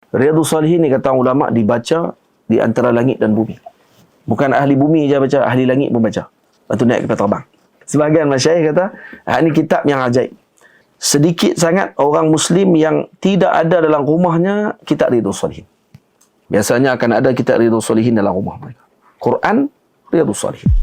Riyadhus Salihin ni kata ulama dibaca di antara langit dan bumi. Bukan ahli bumi je baca, ahli langit pun baca. Lepas tu naik kapal terbang. Sebahagian masyayikh kata, ini kitab yang ajaib. Sedikit sangat orang Muslim yang tidak ada dalam rumahnya kitab Riyadhus Salihin. Biasanya akan ada kitab Riyadhus Salihin dalam rumah mereka. Quran, Riyadhus Salihin.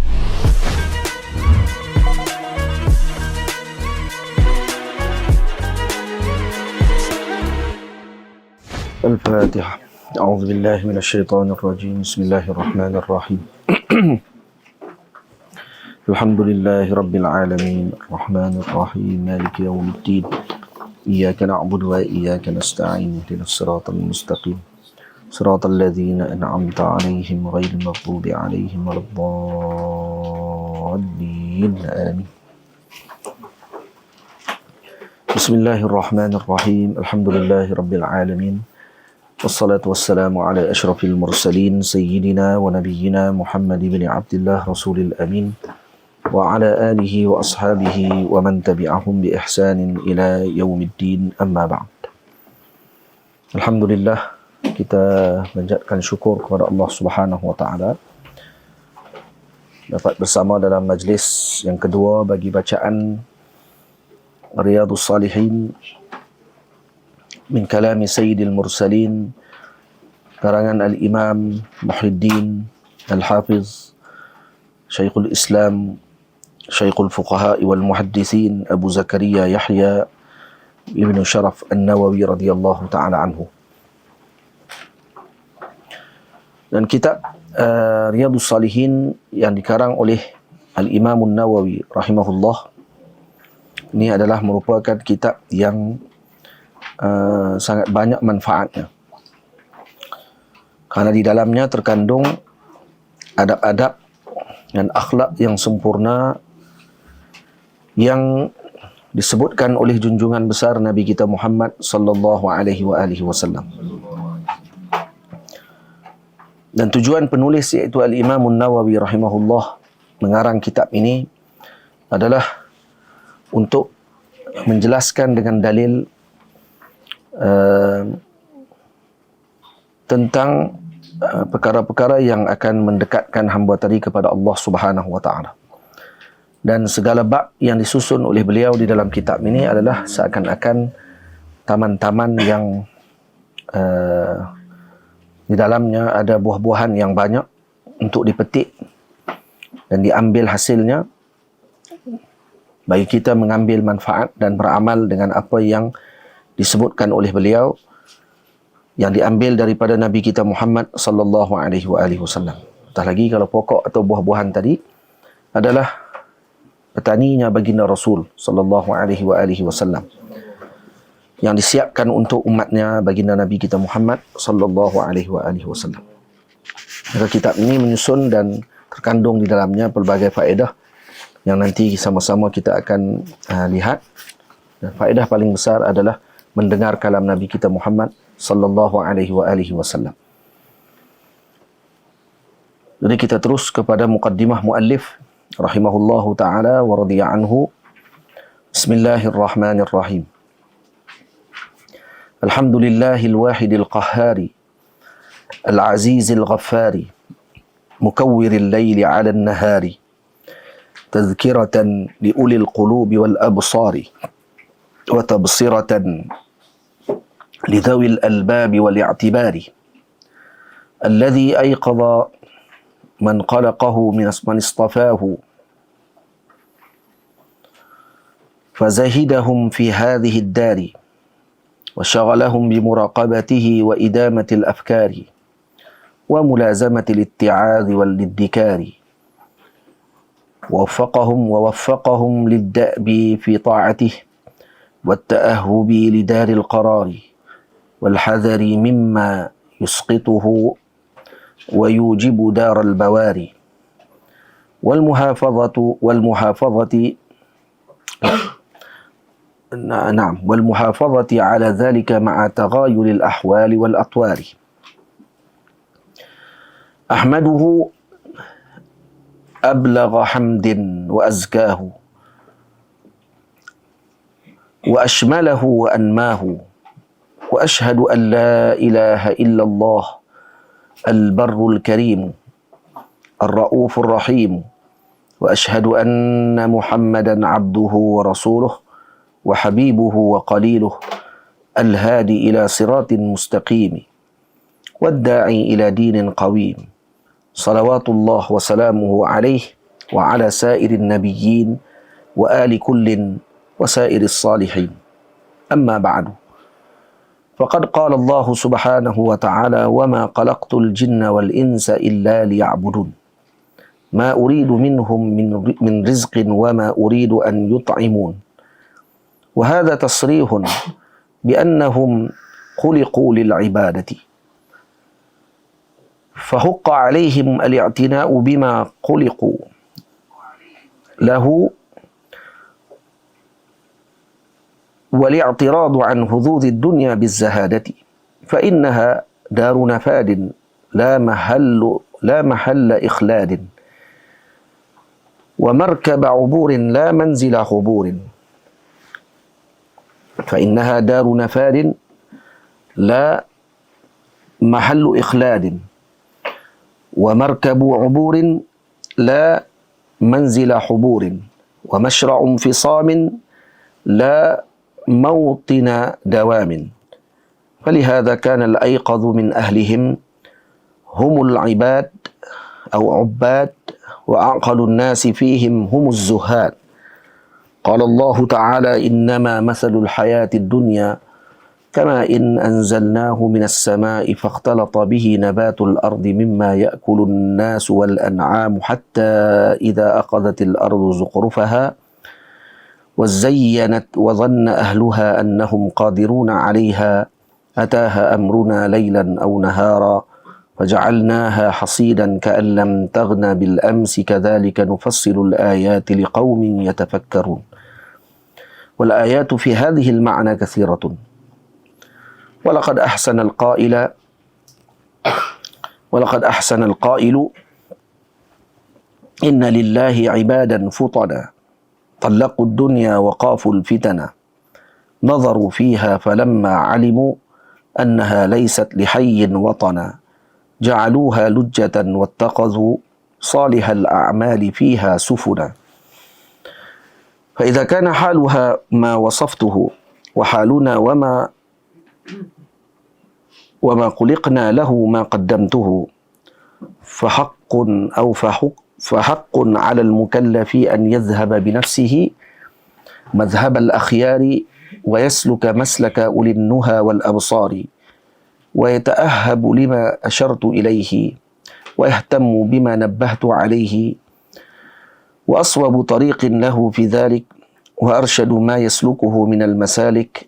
Al-Fatihah. A'udzu billahi minasy syaithanir rajim. Bismillahirrahmanirrahim. Alhamdulillahi rabbil alamin. Arrahmanir rahim. Maliki yaumiddin. Iyyaka na'budu wa iyyaka nasta'in. Ihdinas siratal mustaqim. Siratal ladzina an'amta 'alaihim ghairil maghdubi 'alaihim waladdallin. Amin. Bismillahirrahmanirrahim. Alhamdulillahi rabbil alamin. Wassalatu wassalamu ala ashrafil mursalin sayyidina wa nabiyyina Muhammad ibn Abdullah rasulil amin wa ala alihi wa ashabihi wa man tabi'ahum bi ihsanin ila yaumiddin, amma ba'd. Alhamdulillah, kita panjatkan syukur kepada Allah Subhanahu wa taala dapat bersama dalam majlis yang kedua bagi bacaan Riyadhus Salihin min kalami Sayyidil Mursalin, karangan Al-Imam Muhyiddin Al-Hafiz Syekhul Islam, Syekhul Fuqaha wal Muhaddithin Abu Zakaria Yahya Ibn Sharaf An-Nawawi radhiyallahu ta'ala anhu. Dan kitab Riyadhus Salihin yang dikarang oleh Al-Imam An-Nawawi rahimahullah, ini adalah merupakan kitab yang sangat banyak manfaatnya, karena di dalamnya terkandung adab-adab dan akhlak yang sempurna yang disebutkan oleh junjungan besar Nabi kita Muhammad sallallahu alaihi wasallam. Dan tujuan penulis iaitu Al-Imam An-Nawawi rahimahullah mengarang kitab ini adalah untuk menjelaskan dengan dalil tentang perkara-perkara yang akan mendekatkan hamba tadi kepada Allah Subhanahu wa taala. Dan segala bab yang disusun oleh beliau di dalam kitab ini adalah seakan-akan taman-taman yang di dalamnya ada buah-buahan yang banyak untuk dipetik dan diambil hasilnya, bagi kita mengambil manfaat dan beramal dengan apa yang disebutkan oleh beliau yang diambil daripada Nabi kita Muhammad sallallahu alaihi wasallam. Entah lagi kalau pokok atau buah-buahan tadi adalah petaninya baginda Rasul sallallahu alaihi wasallam yang disiapkan untuk umatnya baginda Nabi kita Muhammad sallallahu alaihi wasallam. Maka kitab ini menyusun dan terkandung di dalamnya pelbagai faedah yang nanti sama-sama kita akan lihat. Dan faedah paling besar adalah mendengar kalam Nabi kita Muhammad sallallahu alaihi wasallam. Jadi kita terus kepada muqaddimah muallif rahimahullahu taala wa radiya anhu. Bismillahirrahmanirrahim. Alhamdulillahil wahidil qahhari al-azizil ghaffari mukawwiril laili 'alan nahari tadhkiratan li ulil qulubi wal absari wa tabsiratan لذوي الألباب والاعتبار الذي أيقظ من قلقه من اصطفاه فزهدهم في هذه الدار وشغلهم بمراقبته وإدامة الأفكار وملازمة الاتعاظ والادكار ووفقهم للدأب في طاعته والتأهب لدار القرار والحذر مما يسقطه ويوجب دار البواري والمحافظة على ذلك مع تغاير الأحوال والأطوار. أحمده أبلغ حمد وأزكاه وأشمله وأنماه وأشهد أن لا إله إلا الله البر الكريم الرؤوف الرحيم وأشهد أن محمدا عبده ورسوله وحبيبه وقليله الهادي إلى صراط مستقيم والداعي إلى دين قويم صلوات الله وسلامه عليه وعلى سائر النبيين وآل كل وسائر الصالحين أما بعد فقد قال الله سبحانه وتعالى وما خلقت الجن والإنس إلا ليعبدون ما أريد منهم من رزق وما أريد أن يطعمون وهذا تصريح بأنهم خلقوا للعبادة فحق عليهم الاعتناء بما خلقوا له والاعتراض عن حظوظ الدنيا بالزهادة فإنها دار نفاد لا محل إخلاد ومركب عبور لا منزل خبور فإنها دار نفاد لا محل إخلاد ومركب عبور لا منزل حبور ومشرع انفصام لا موطن دوام فلهذا كان الأيقظ من أهلهم هم العباد أو عباد وأعقل الناس فيهم هم الزهاد قال الله تعالى إنما مثل الحياة الدنيا كما إن أنزلناه من السماء فاختلط به نبات الأرض مما يأكل الناس والأنعام حتى إذا أخذت الأرض زخرفها وزينت وظن أهلها أنهم قادرون عليها أتاها أمرنا ليلا أو نهارا فجعلناها حصيدا كأن لم تغن بالأمس كذلك نفصل الآيات لقوم يتفكرون والآيات في هذه المعنى كثيرة ولقد أحسن القائل إن لله عبادا فطنا طلقوا الدنيا وقافوا الفتنة نظروا فيها فلما علموا أنها ليست لحي وطنا جعلوها لجة واتخذوا صالح الأعمال فيها سفنا فإذا كان حالها ما وصفته وحالنا وما خلقنا له ما قدمته فحق على المكلف أن يذهب بنفسه مذهب الأخيار ويسلك مسلك أولي النهى والأبصار ويتأهب لما أشرت إليه ويهتم بما نبهت عليه وأصوب طريق له في ذلك وأرشد ما يسلكه من المسالك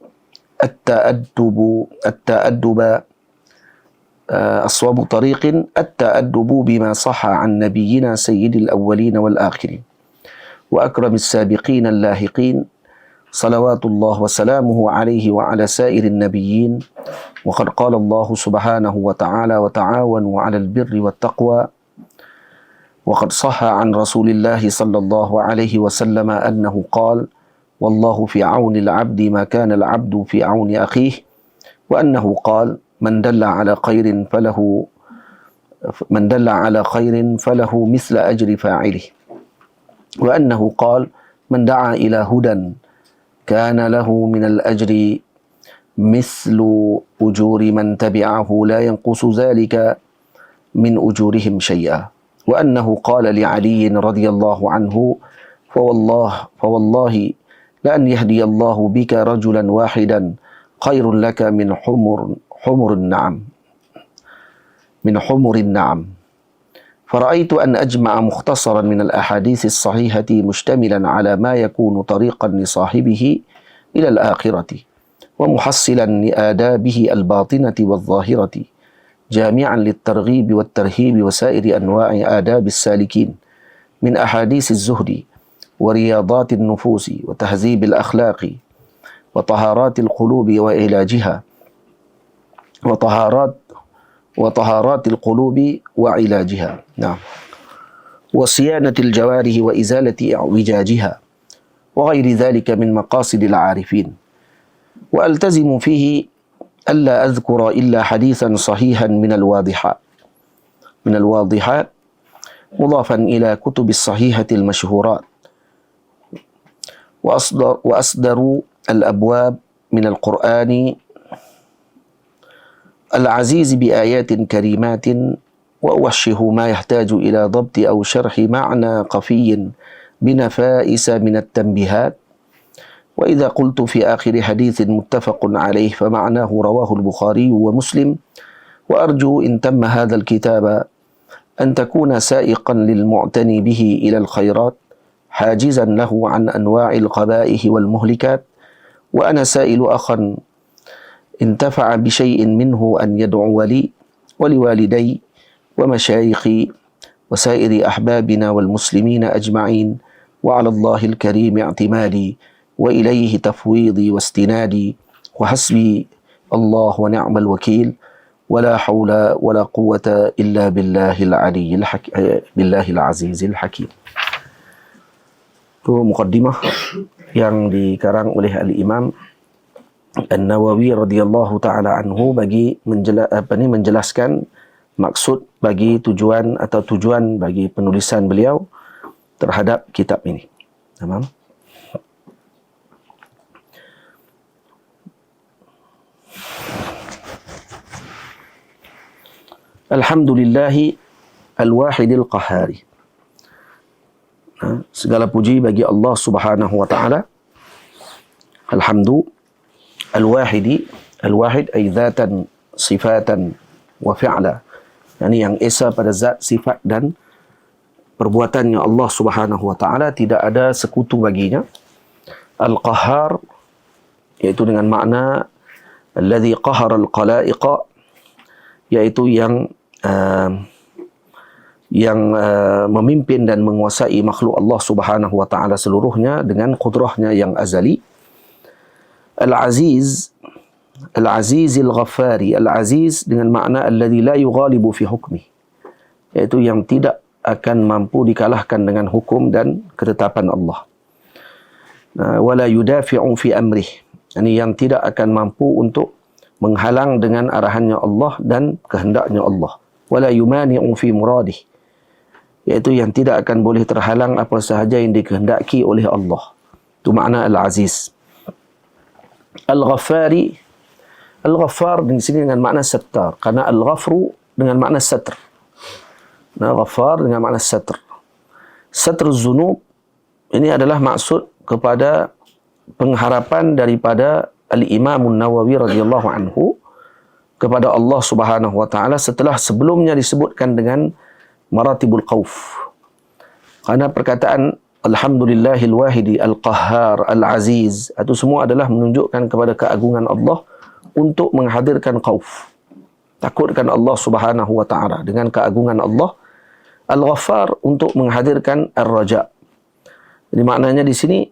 أصوب طريق التأدب بما صح عن نبينا سيد الأولين والآخرين وأكرم السابقين اللاحقين صلوات الله وسلامه عليه وعلى سائر النبيين وقد قال الله سبحانه وتعالى وتعاونوا على البر والتقوى وقد صح عن رسول الله صلى الله عليه وسلم أنه قال والله في عون العبد ما كان العبد في عون أخيه وأنه قال من دل على خير فله مثل أجر فاعله وأنه قال من دعا إلى هدى كان له من الأجر مثل أجور من تبعه لا ينقص ذلك من أجورهم شيئا وأنه قال لعلي رضي الله عنه فوالله لأن يهدي الله بك رجلا واحدا خير لك من حمر النعم فرأيت أن أجمع مختصرا من الأحاديث الصحيحة مشتملا على ما يكون طريقا لصاحبه إلى الآخرة ومحصلا لآدابه الباطنة والظاهرة جامعا للترغيب والترهيب وسائر أنواع آداب السالكين من أحاديث الزهد ورياضات النفوس وتهذيب الأخلاق وطهارات القلوب وعلاجها وطهارات القلوب وعلاجها نعم وصيانة الجوارح وإزالة اعوجاجها وغير ذلك من مقاصد العارفين وألتزم فيه ألا أذكر إلا حديثا صحيحا من الواضحات مضافا إلى كتب الصحيحة المشهورات وأصدر الأبواب من القرآن العزيز بآيات كريمات وأوشه ما يحتاج إلى ضبط أو شرح معنى خفي بنفائس من التنبيهات. وإذا قلت في آخر حديث متفق عليه فمعناه رواه البخاري ومسلم. وأرجو إن تم هذا الكتاب أن تكون سائقا للمعتني به إلى الخيرات حاجزا له عن أنواع القبائح والمهلكات. وأنا سائل أخا انتفع بشيء منه أن يدعو لي ولوالدي ومشايخي وسائر أحبابنا والمسلمين أجمعين. وعلى الله الكريم اعتمادي وإليه تفويضي واستنادي وحسبي الله ونعم الوكيل ولا حول ولا قوة إلا بالله العزيز الحكيم. Itu mukaddimah yang dikarang oleh Al-Imam An-Nawawi radhiyallahu taala anhu bagi menjelaskan maksud bagi tujuan bagi penulisan beliau terhadap kitab ini. Tamam. Alhamdulillahi al-wahidil qahari. Segala puji bagi Allah Subhanahu wa taala. Alhamdu al-wahidi, al-wahid ay dzatan, sifatan wa fi'la. Yani yang esa pada zat, sifat dan perbuatannya Allah Subhanahu wa taala, tidak ada sekutu baginya. Al-qahhar iaitu dengan makna alladzi qahara al-qalaiqa, iaitu yang memimpin dan menguasai makhluk Allah Subhanahu wa taala seluruhnya dengan qudrahnya yang azali. Al-Aziz, Al-Azizil Ghaffari, Al-Aziz dengan makna alladzi la yughalibu fi hukmi, iaitu yang tidak akan mampu dikalahkan dengan hukum dan ketetapan Allah. Wala yudafi'u fi amrih, yani yang tidak akan mampu untuk menghalang dengan arahannya Allah dan kehendaknya Allah. Wala yumani'u fi muradih, iaitu yang tidak akan boleh terhalang apa sahaja yang dikehendaki oleh Allah. Itu makna Al-Aziz. Al-Ghaffari, Al-Ghaffar di sini dengan makna sattar, karena Al-Ghafru dengan makna satr. Nah, Ghaffar dengan makna satr. Satr zunub ini adalah maksud kepada pengharapan daripada Al-Imam An-Nawawi radhiyallahu anhu kepada Allah Subhanahu wa taala setelah sebelumnya disebutkan dengan maratibul khauf. Karena perkataan Alhamdulillahil wahidi al-qahhar al-aziz itu semua adalah menunjukkan kepada keagungan Allah untuk menghadirkan khauf, takutkan Allah Subhanahu wa taala dengan keagungan Allah. Al-Ghaffar untuk menghadirkan ar-raja. Jadi maknanya di sini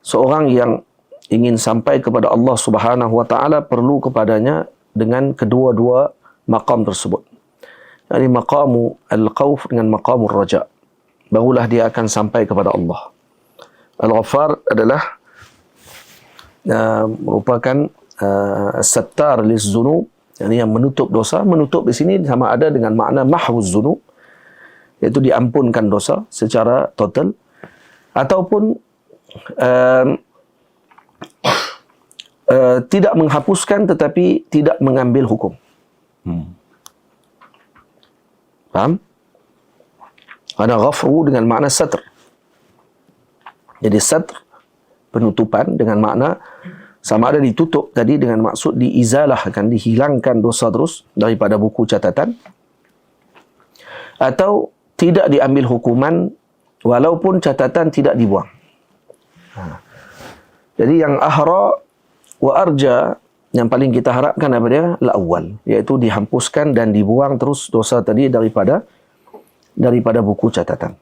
seorang yang ingin sampai kepada Allah Subhanahu wa taala perlu kepadanya dengan kedua-dua maqam tersebut. Yani maqamu al-khauf dengan maqamur raja. Barulah dia akan sampai kepada Allah. Al-Ghaffar adalah merupakan sattar liz-zunub, yani yang menutup dosa. Menutup di sini sama ada dengan makna mahwuz zunub, iaitu diampunkan dosa secara total, ataupun tidak menghapuskan tetapi tidak mengambil hukum. Faham? Ada ghafru dengan makna satr. Jadi satr, penutupan dengan makna sama ada ditutup tadi dengan maksud diizalah, akan dihilangkan dosa terus daripada buku catatan, atau tidak diambil hukuman walaupun catatan tidak dibuang. Jadi yang ahra wa arja, yang paling kita harapkan apa dia? Al-awwal, iaitu dihapuskan dan dibuang terus dosa tadi daripada buku catatan.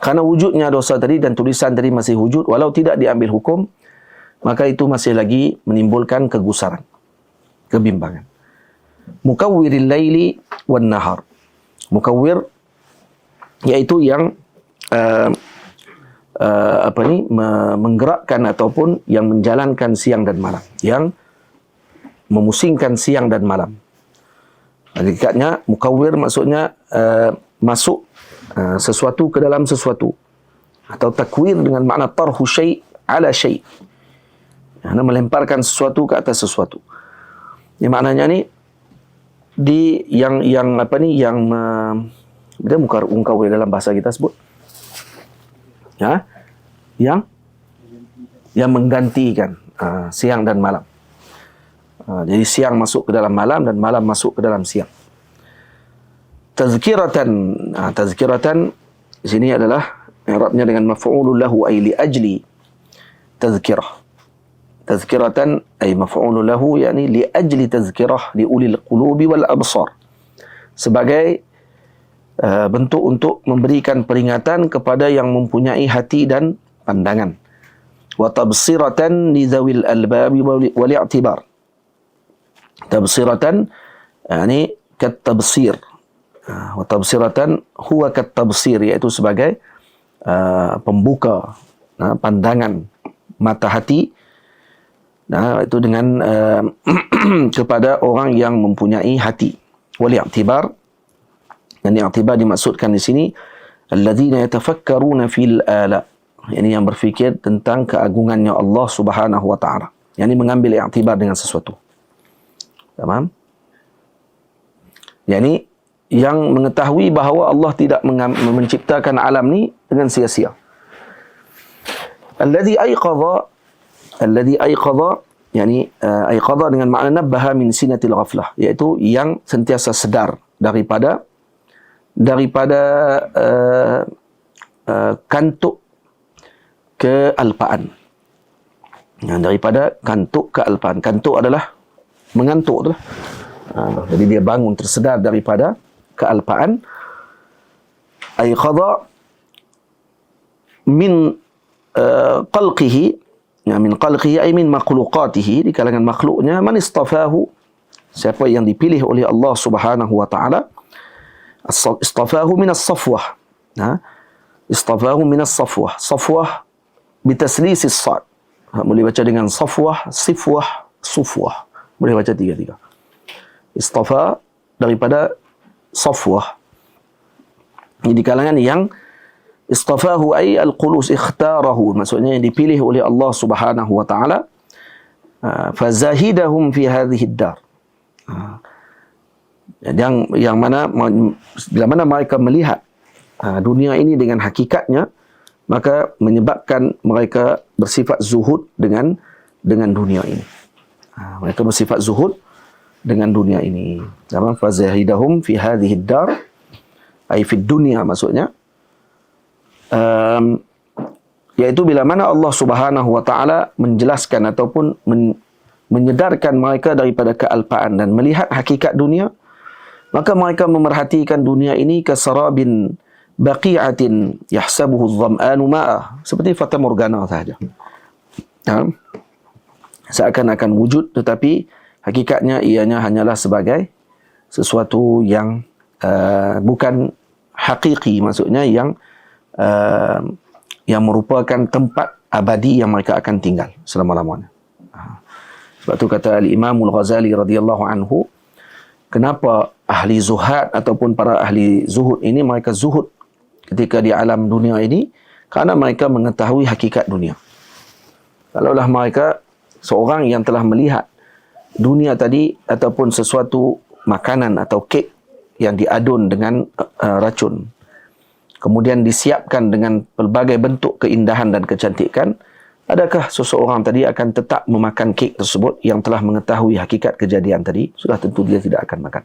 Karena wujudnya dosa tadi dan tulisan tadi masih wujud, walau tidak diambil hukum, maka itu masih lagi menimbulkan kegusaran, kebimbangan. Mukawwiril laili wan nahar. Mukawwir iaitu yang menggerakkan ataupun yang menjalankan siang dan malam, yang memusingkan siang dan malam. Hakikatnya mukawwir maksudnya masuk sesuatu ke dalam sesuatu, atau takwir dengan makna tarhu syai' ala syai', melemparkan sesuatu ke atas sesuatu. Ini maknanya ni yang apa ni, yang dia mukawwir dalam bahasa kita sebut yang menggantikan siang dan malam. Jadi siang masuk ke dalam malam dan malam masuk ke dalam siang. Tazkiratan di sini adalah i'rabnya dengan maf'ulun lahu ay li ajli tazkirah. Tazkiratan ay maf'ulun lahu yani li ajli tazkirah li ulil qulubi wal absar. Sebagai bentuk untuk memberikan peringatan kepada yang mempunyai hati dan pandangan. Wa tabsiratan li dzawil albabi wal i'tibar. Tabsiratan yani kat-tabsir. Wa tabsiratan huwa kat-tabsir, iaitu sebagai pembuka pandangan mata hati, itu dengan kepada orang yang mempunyai hati. Wal i'tibar, dan i'tibar dimaksudkan di sini alladzina yatafakkaruna fil ala, ini yang berfikir tentang keagungannya Allah Subhanahu wa taala, yakni mengambil i'tibar dengan sesuatu. Tamam? Yakni yang mengetahui bahawa Allah tidak menciptakan alam ni dengan sia-sia. Alladhi ayqadha yani ayqadha dengan makna nabbaha min sinatil ghaflah, iaitu yang sentiasa sedar daripada kantuk kealpaan. Daripada kantuk kealpaan. Kantuk adalah mengantuk tu lah. Jadi dia bangun tersedar daripada kealpaan. Ayqadha min qalqihi, min qalqihi ay min makhluqatihi, di kalangan makhluknya, man istafahu, siapa yang dipilih oleh Allah Subhanahu wa taala. Istafahu min as-safwah. Istafahu min as-safwah. Safwah bitaslis as-sad. Boleh baca dengan safwah, sifwah, sufwah. Boleh baca tiga-tiga. Istafa daripada safwah. Di kalangan yang istafahu ay al-qulus, ikhtarahu, maksudnya yang dipilih oleh Allah Subhanahu wa taala. Fazahidahum fi hadhihi ad-dar. Yang mana bila mana mereka melihat dunia ini dengan hakikatnya, maka menyebabkan mereka bersifat zuhud dengan dunia ini. Mereka bersifat zuhud dengan dunia ini. Fazahidahum fi hadhihi ad-dar ay fi dunya, maksudnya iaitu bila mana Allah Subhanahu wa taala menjelaskan ataupun menyedarkan mereka daripada kealpaan dan melihat hakikat dunia, maka mereka memerhatikan dunia ini kasarabin baqi'atin yahsabuhu adh-dham'anu ma'ah, seperti fata morgana sahaja. Seakan-akan wujud, tetapi hakikatnya ianya hanyalah sebagai sesuatu yang bukan hakiki, maksudnya yang merupakan tempat abadi yang mereka akan tinggal selama-lamanya. Sebab tu kata Al-Imam Al-Ghazali radhiyallahu anhu, kenapa ahli zuhad ataupun para ahli zuhud ini mereka zuhud ketika di alam dunia ini? Kerana mereka mengetahui hakikat dunia. Kalaulah mereka seorang yang telah melihat dunia tadi ataupun sesuatu makanan atau kek yang diadun dengan racun, kemudian disiapkan dengan pelbagai bentuk keindahan dan kecantikan, adakah seseorang tadi akan tetap memakan kek tersebut yang telah mengetahui hakikat kejadian tadi? Sudah tentu dia tidak akan makan.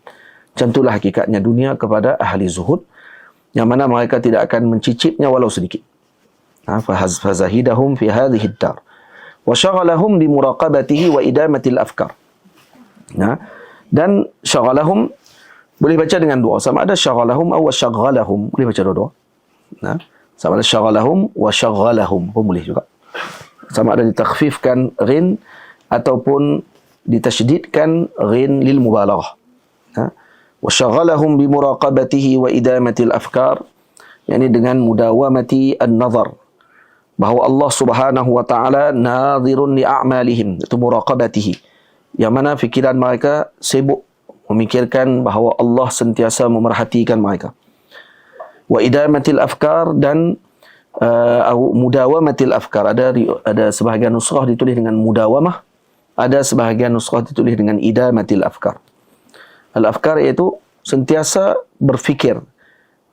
Macam itulah hakikatnya dunia kepada ahli zuhud, yang mana mereka tidak akan mencicipnya walau sedikit. Fazahidahum fi hadhihi ad-dar wa syaghalahum bi muraqabatihi wa idamatil afkar. Dan syaghalahum boleh baca dengan dua, sama ada syaghalahum atau syaghalahum, boleh baca dua-dua. Sama ada syaghalahum wa syaghalahum pun boleh juga. Sama ada ditakhfifkan ghin ataupun ditasydidkan ghin lil mubalaghah. Wa syaghalahum bi muraqabatihi wa idamatil afkar, yakni dengan mudawamati an-nazar, bahawa Allah Subhanahu wa taala nadhirun li a'malihim, itu muraqabatihi, yang mana fikiran mereka sibuk memikirkan bahawa Allah sentiasa memerhatikan mereka. Wa idamatil afkar, dan mudawamatil afkar. Ada sebahagian nusrah ditulis dengan mudawamah, ada sebahagian nusrah ditulis dengan idamatil afkar. Al-afkar iaitu sentiasa berfikir.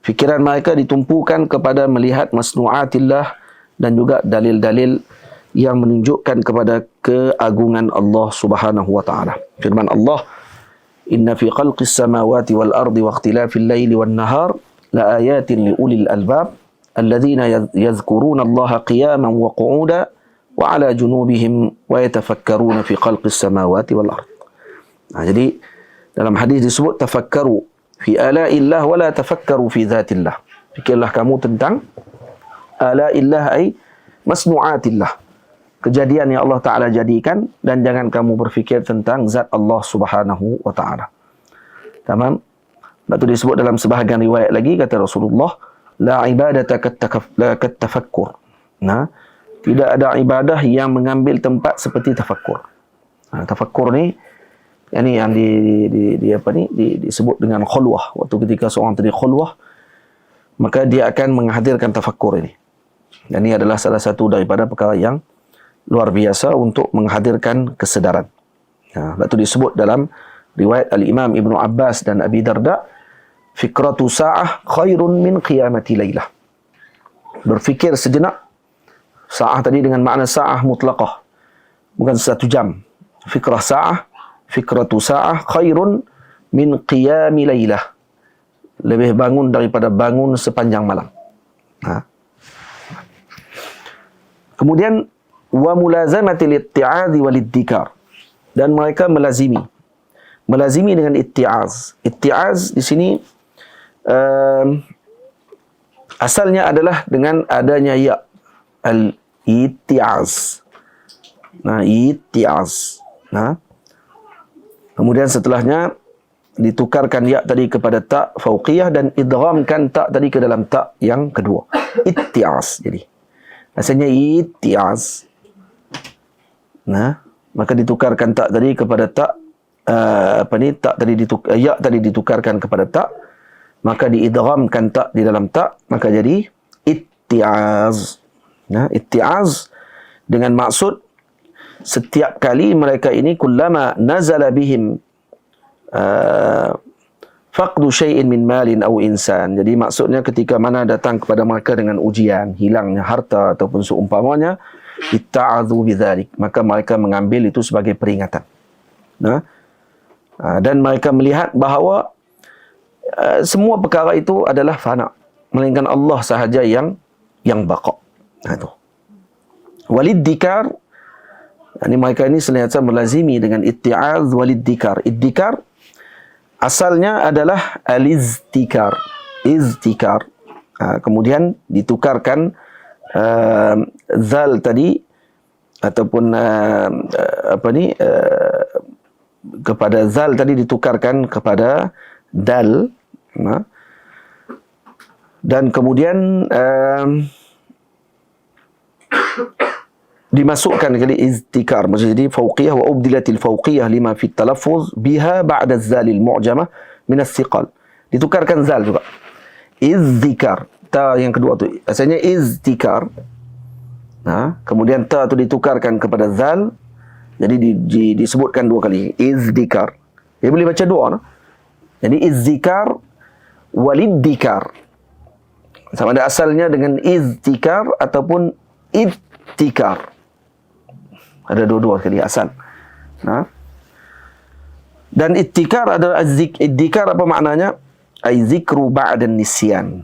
Fikiran mereka ditumpukan kepada melihat masnu'atillah dan juga dalil-dalil yang menunjukkan kepada keagungan Allah Subhanahu wa taala. Firman Allah, "Inna fi khalqis samawati wal ardi wa ikhtilafil laili wan nahar la ayatin li ulil albab alladhina yadhkuruna Allah qiyaman wa qu'udan wa 'ala junubihim wa yatafakkaruna fi khalqis samawati wal ard." Jadi dalam hadis disebut tafakkaru fi ala'illah wa la tafakkaru fi dhatillah. Fikirlah kamu tentang ala'illah ay masnu'atillah, kejadian yang Allah Ta'ala jadikan, dan jangan kamu berfikir tentang zat Allah Subhanahu wa Ta'ala. Tamam? Lepas itu disebut dalam sebahagian riwayat lagi, kata Rasulullah, la ibadata kat tafakkur. Nah, tidak ada ibadah yang mengambil tempat seperti tafakkur. Tafakkur ni yang disebut dengan khulwah. Waktu ketika seorang tadi khulwah, maka dia akan menghadirkan tafakkur ini. Dan ini adalah salah satu daripada perkara yang luar biasa untuk menghadirkan kesedaran. Lepas itu disebut dalam riwayat Al-Imam Ibnu Abbas dan Abi Darda, fikratu sa'ah khairun min qiyamati laylah. Berfikir sejenak. Sa'ah tadi dengan makna sa'ah mutlaqah, bukan 1 jam. Fikrah sa'ah, fikratu sa'ah khairun min qiyami laylah. Lebih bangun daripada bangun sepanjang malam. Kemudian wa mulazamatil itti'adhi wal iddikar, dan mereka melazimi dengan itti'az. Itti'az di sini asalnya adalah dengan adanya ya, al-itti'az. Itti'az. Kemudian setelahnya ditukarkan ya tadi kepada ta fauqiyah dan idghamkan ta tadi ke dalam ta yang kedua. Itti'az. Jadi asalnya itti'az. Maka ditukarkan ta tadi kepada ta ya tadi ditukarkan kepada ta, maka diidghamkan ta di dalam ta, maka jadi itti'az. Itti'az dengan maksud setiap kali mereka ini kullama nazala bihim faqdu syai'in min malin aw insan. Jadi maksudnya ketika mana datang kepada mereka dengan ujian, hilangnya harta ataupun seumpamanya, itta'adhu bidzalik, maka mereka mengambil itu sebagai peringatan. Dan mereka melihat bahawa semua perkara itu adalah fana, melainkan Allah sahaja yang baqa. Itu. Waliddikar, mereka ini senantiasa melazimi dengan itti'adz waliddikar. Iddikar asalnya adalah al-iztikar. Iztikar. Kemudian ditukarkan zal tadi ataupun kepada zal tadi ditukarkan kepada dal, dan kemudian dimasukkan kali iztikar. Jadi fauqiyah wa ubdilatil fauqiyah lima fi talaffuz biha ba'da zalil mu'jamah min as-siqal. Ditukarkan zal juga. Izzikar. Ta yang kedua tu asalnya iztikar. Kemudian ta tu ditukarkan kepada zal. Jadi disebutkan 2 kali. Izdikar. Dia boleh baca 2. Jadi izzikar waliddikar. Sama ada asalnya dengan iztikar ataupun ittikar. Ada 2 kali asal. Dan ittikar adalah iddikar, apa maknanya? Ai zikru ba'da nisyan.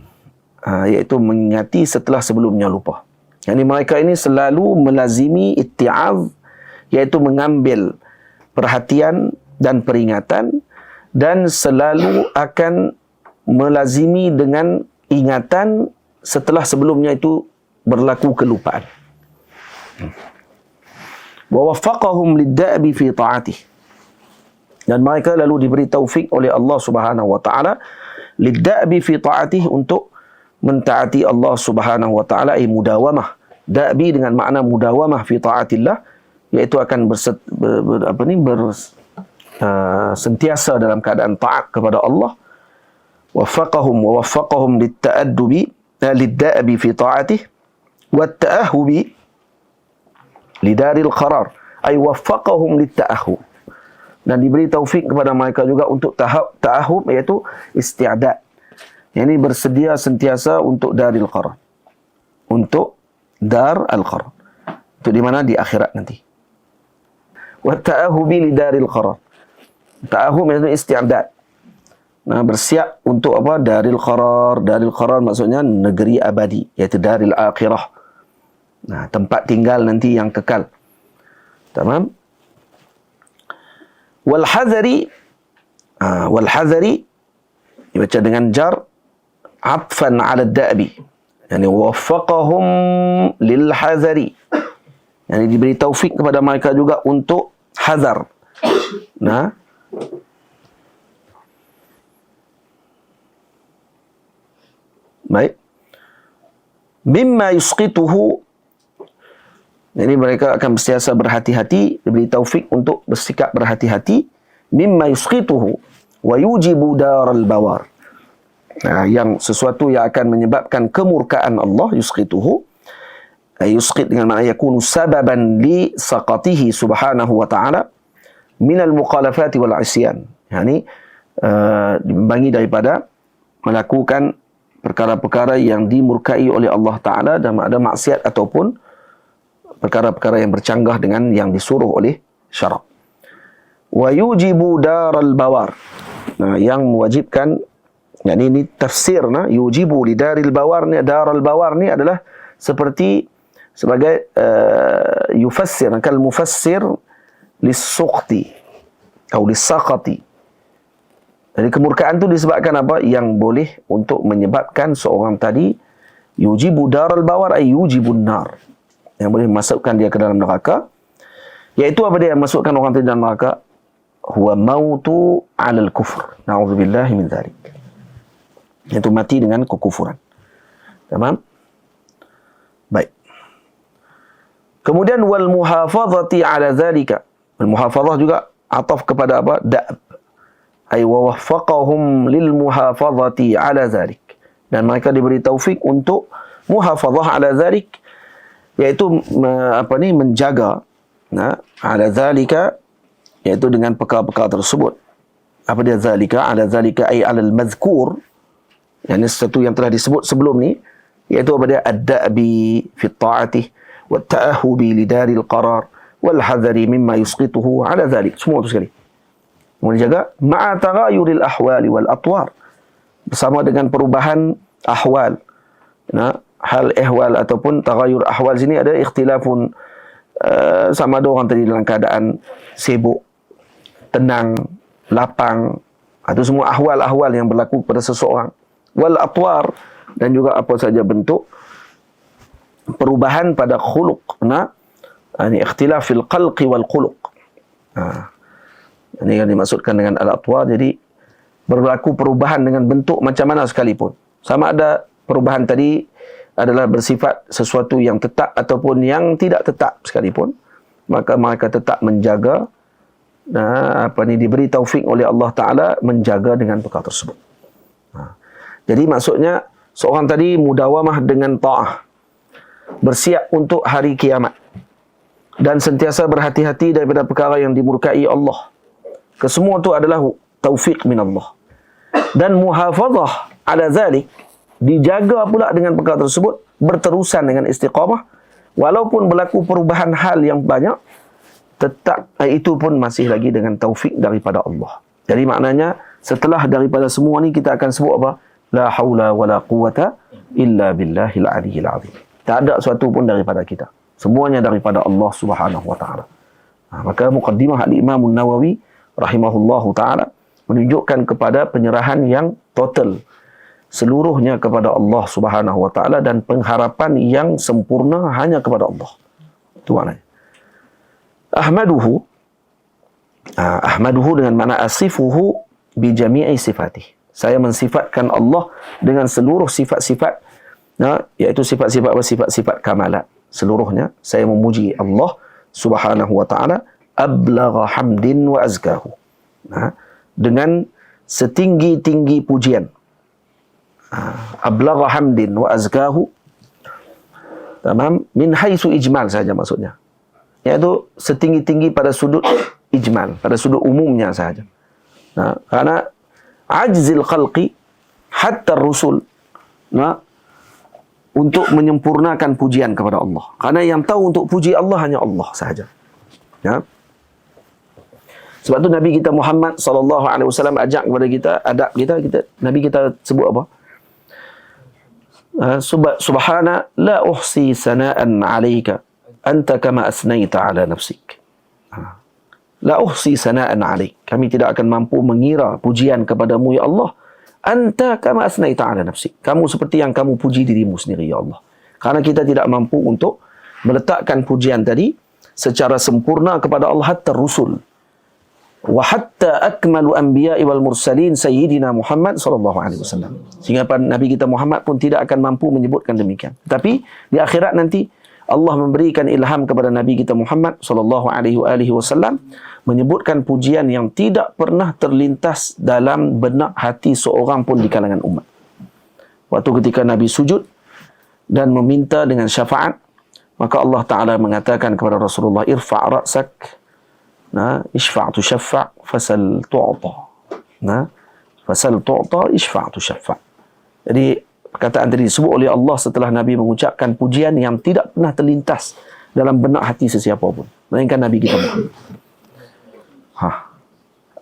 Iaitu mengingati setelah sebelumnya lupa. Yani mereka ini selalu melazimi itti'az, iaitu mengambil perhatian dan peringatan, dan selalu akan melazimi dengan ingatan setelah sebelumnya itu berlaku kelupaan. Wa waffaqahum lid-da'bi fi ta'atih. Dan mereka lalu diberi taufik oleh Allah Subhanahu wa taala lid-da'bi fi ta'atih, untuk mentaati Allah Subhanahu wa taala, mudawamah. Da'bi dengan makna mudawamah fi ta'atillah, iaitu akan sentiasa dalam keadaan taat kepada Allah. Waffaqahum lid-da'bi fi ta'atih wat-ta'ahhubi lidaril qarar, ay waffaqahum lit-ta'ahhub, dan diberi taufik kepada mereka juga untuk ta'ahhub, iaitu isti'dad, yakni bersedia sentiasa untuk daril qarar, untuk dar al-qarar, itu di mana, di akhirat nanti. Wat-ta'ahhubi lidaril qarar, ta'ahhub iaitu isti'dad, nah, bersiap untuk apa? Daril qarar. Daril qarar maksudnya negeri abadi, iaitu daril akhirah. Nah, tempat tinggal nanti yang kekal. Tamam? Wal hazari dibaca dengan jar atfan 'ala ad-da'bi. Yani waffaqahum lil hazari. Yani diberi taufik kepada mereka juga untuk hazar. Nah, baik. Mimma yusqituhu, jadi mereka akan bersiasa berhati-hati, diberi taufik untuk bersikap berhati-hati. Mimma yusqituhu wa yujibu daral bawar. Nah, yang sesuatu yang akan menyebabkan kemurkaan Allah, yusqituhu. Yusqit dengan makna yakunu sababan li saqatihi subhanahu wa ta'ala minal mukhalafati wal isyan. Yani dibimbangi daripada melakukan perkara-perkara yang dimurkai oleh Allah Ta'ala dan ada maksiat ataupun perkara-perkara yang bercanggah dengan yang disuruh oleh syarak. Wa yujibu daral bawar. Nah, yang mewajibkan, yakni ini tafsir, yujibu li daril bawar ni, daral bawar ni adalah seperti sebagai yufassir, kal mufassir lis-suqti atau lis-saqati. Jadi kemurkaan itu disebabkan apa? Yang boleh untuk menyebabkan seorang tadi yujibu daral bawar, ay yujibun nar, yang boleh memasukkan dia ke dalam neraka. Iaitu apa dia yang masukkan orang tadi dalam neraka? Huwa mautu 'alal kufr. Na'udzubillahi min dzalik. Iaitu mati dengan kekufuran. Tamam? Baik. Kemudian wal muhafazati 'ala dzalika. Al muhafazah juga ataf kepada apa? Da'ab. Ay wa waffaqahum lil muhafazati 'ala zalik, dan mereka diberi taufik untuk muhafazah 'ala zalik, iaitu menjaga, nah, 'ala zalika, iaitu dengan perkara-perkara tersebut. Apa dia zalika? 'Ala zalika ay 'ala al-mazkur, yani sesuatu yang telah disebut sebelum ni, iaitu apa dia? Ad-da'bi fi ta'atih wa at-ta'ahhubi li daril qarar wal hadari mimma yusqituhu 'ala zalik. Semua itu sekali menjaga ma'a taghayuril ahwali wal atwar, bersama dengan perubahan ahwal. Nah, hal ihwal ataupun taghayur ahwal sini ada ikhtilafun, sama ada orang tadi dalam keadaan sibuk, tenang, lapang. Itu semua ahwal-ahwal yang berlaku pada seseorang. Wal atwar, dan juga apa saja bentuk perubahan pada khuluq. Nah, ini ikhtilaf fil qalqi wal khuluq. Ini yang dimaksudkan dengan al-atwar. Jadi berlaku perubahan dengan bentuk macam mana sekalipun. Sama ada perubahan tadi adalah bersifat sesuatu yang tetap ataupun yang tidak tetap sekalipun, maka mereka tetap menjaga, diberi taufik oleh Allah Ta'ala menjaga dengan perkara tersebut. Jadi maksudnya seorang tadi mudawamah dengan ta'ah, bersiap untuk hari kiamat, dan sentiasa berhati-hati daripada perkara yang dimurkai Allah. Kesemua itu adalah taufik min Allah. Dan muhafazah 'ala zalik, dijaga pula dengan perkara tersebut, berterusan dengan istiqamah, walaupun berlaku perubahan hal yang banyak, tetap itu pun masih lagi dengan taufik daripada Allah. Jadi maknanya setelah daripada semua ni kita akan sebut apa? La haula wala quwata illa billahil aliyyil azim. Tak ada sesuatu pun daripada kita. Semuanya daripada Allah Subhanahu wa taala. Maka muqaddimah al-Imam An-Nawawi rahimahullahu ta'ala menunjukkan kepada penyerahan yang total seluruhnya kepada Allah Subhanahu wa ta'ala, dan pengharapan yang sempurna hanya kepada Allah. Itu maknanya. Ahmaduhu dengan makna asifuhu bi jami'i sifatih. Saya mensifatkan Allah dengan seluruh sifat-sifat, iaitu sifat-sifat kamalat. Seluruhnya saya memuji Allah Subhanahu wa ta'ala ablagha hamdin wa azkahu. Dengan setinggi-tinggi pujian. Ablagha hamdin wa azkahu. Tamam, min haitsu ijmal saja maksudnya. Iaitu setinggi-tinggi pada sudut ijmal, pada sudut umumnya saja. Karena ajzil khalqi hatta rusul untuk menyempurnakan pujian kepada Allah. Karena yang tahu untuk puji Allah hanya Allah sahaja. Ya. Sebab tu Nabi kita Muhammad sallallahu alaihi wasallam ajak kepada kita, adab kita, Nabi kita sebut apa? Subhana la uhsi sana'an 'alaika anta kama asnaita 'ala nafsik. La uhsi sana'an 'alaik. Kami tidak akan mampu mengira pujian kepadamu ya Allah. Anta kama asnaita 'ala nafsik. Kamu seperti yang kamu puji dirimu sendiri ya Allah. Karena kita tidak mampu untuk meletakkan pujian tadi secara sempurna kepada Allah hatta rusul. Wa hatta akmalu anbiya'i wal mursalin sayyidina Muhammad sallallahu alaihi wasallam. Sehingga Nabi kita Muhammad pun tidak akan mampu menyebutkan demikian. Tapi di akhirat nanti Allah memberikan ilham kepada Nabi kita Muhammad sallallahu alaihi wasallam menyebutkan pujian yang tidak pernah terlintas dalam benak hati seorang pun di kalangan umat. Waktu ketika Nabi sujud dan meminta dengan syafaat, maka Allah Ta'ala mengatakan kepada Rasulullah, irfa' ra'sak, ishfa' tushaffa' fasal tu'ta. Fasal tu'ta, ishfa' tushaffa'. Jadi perkataan tadi disebut oleh Allah setelah Nabi mengucapkan pujian yang tidak pernah terlintas dalam benak hati sesiapa pun, melainkan Nabi kita Muhammad.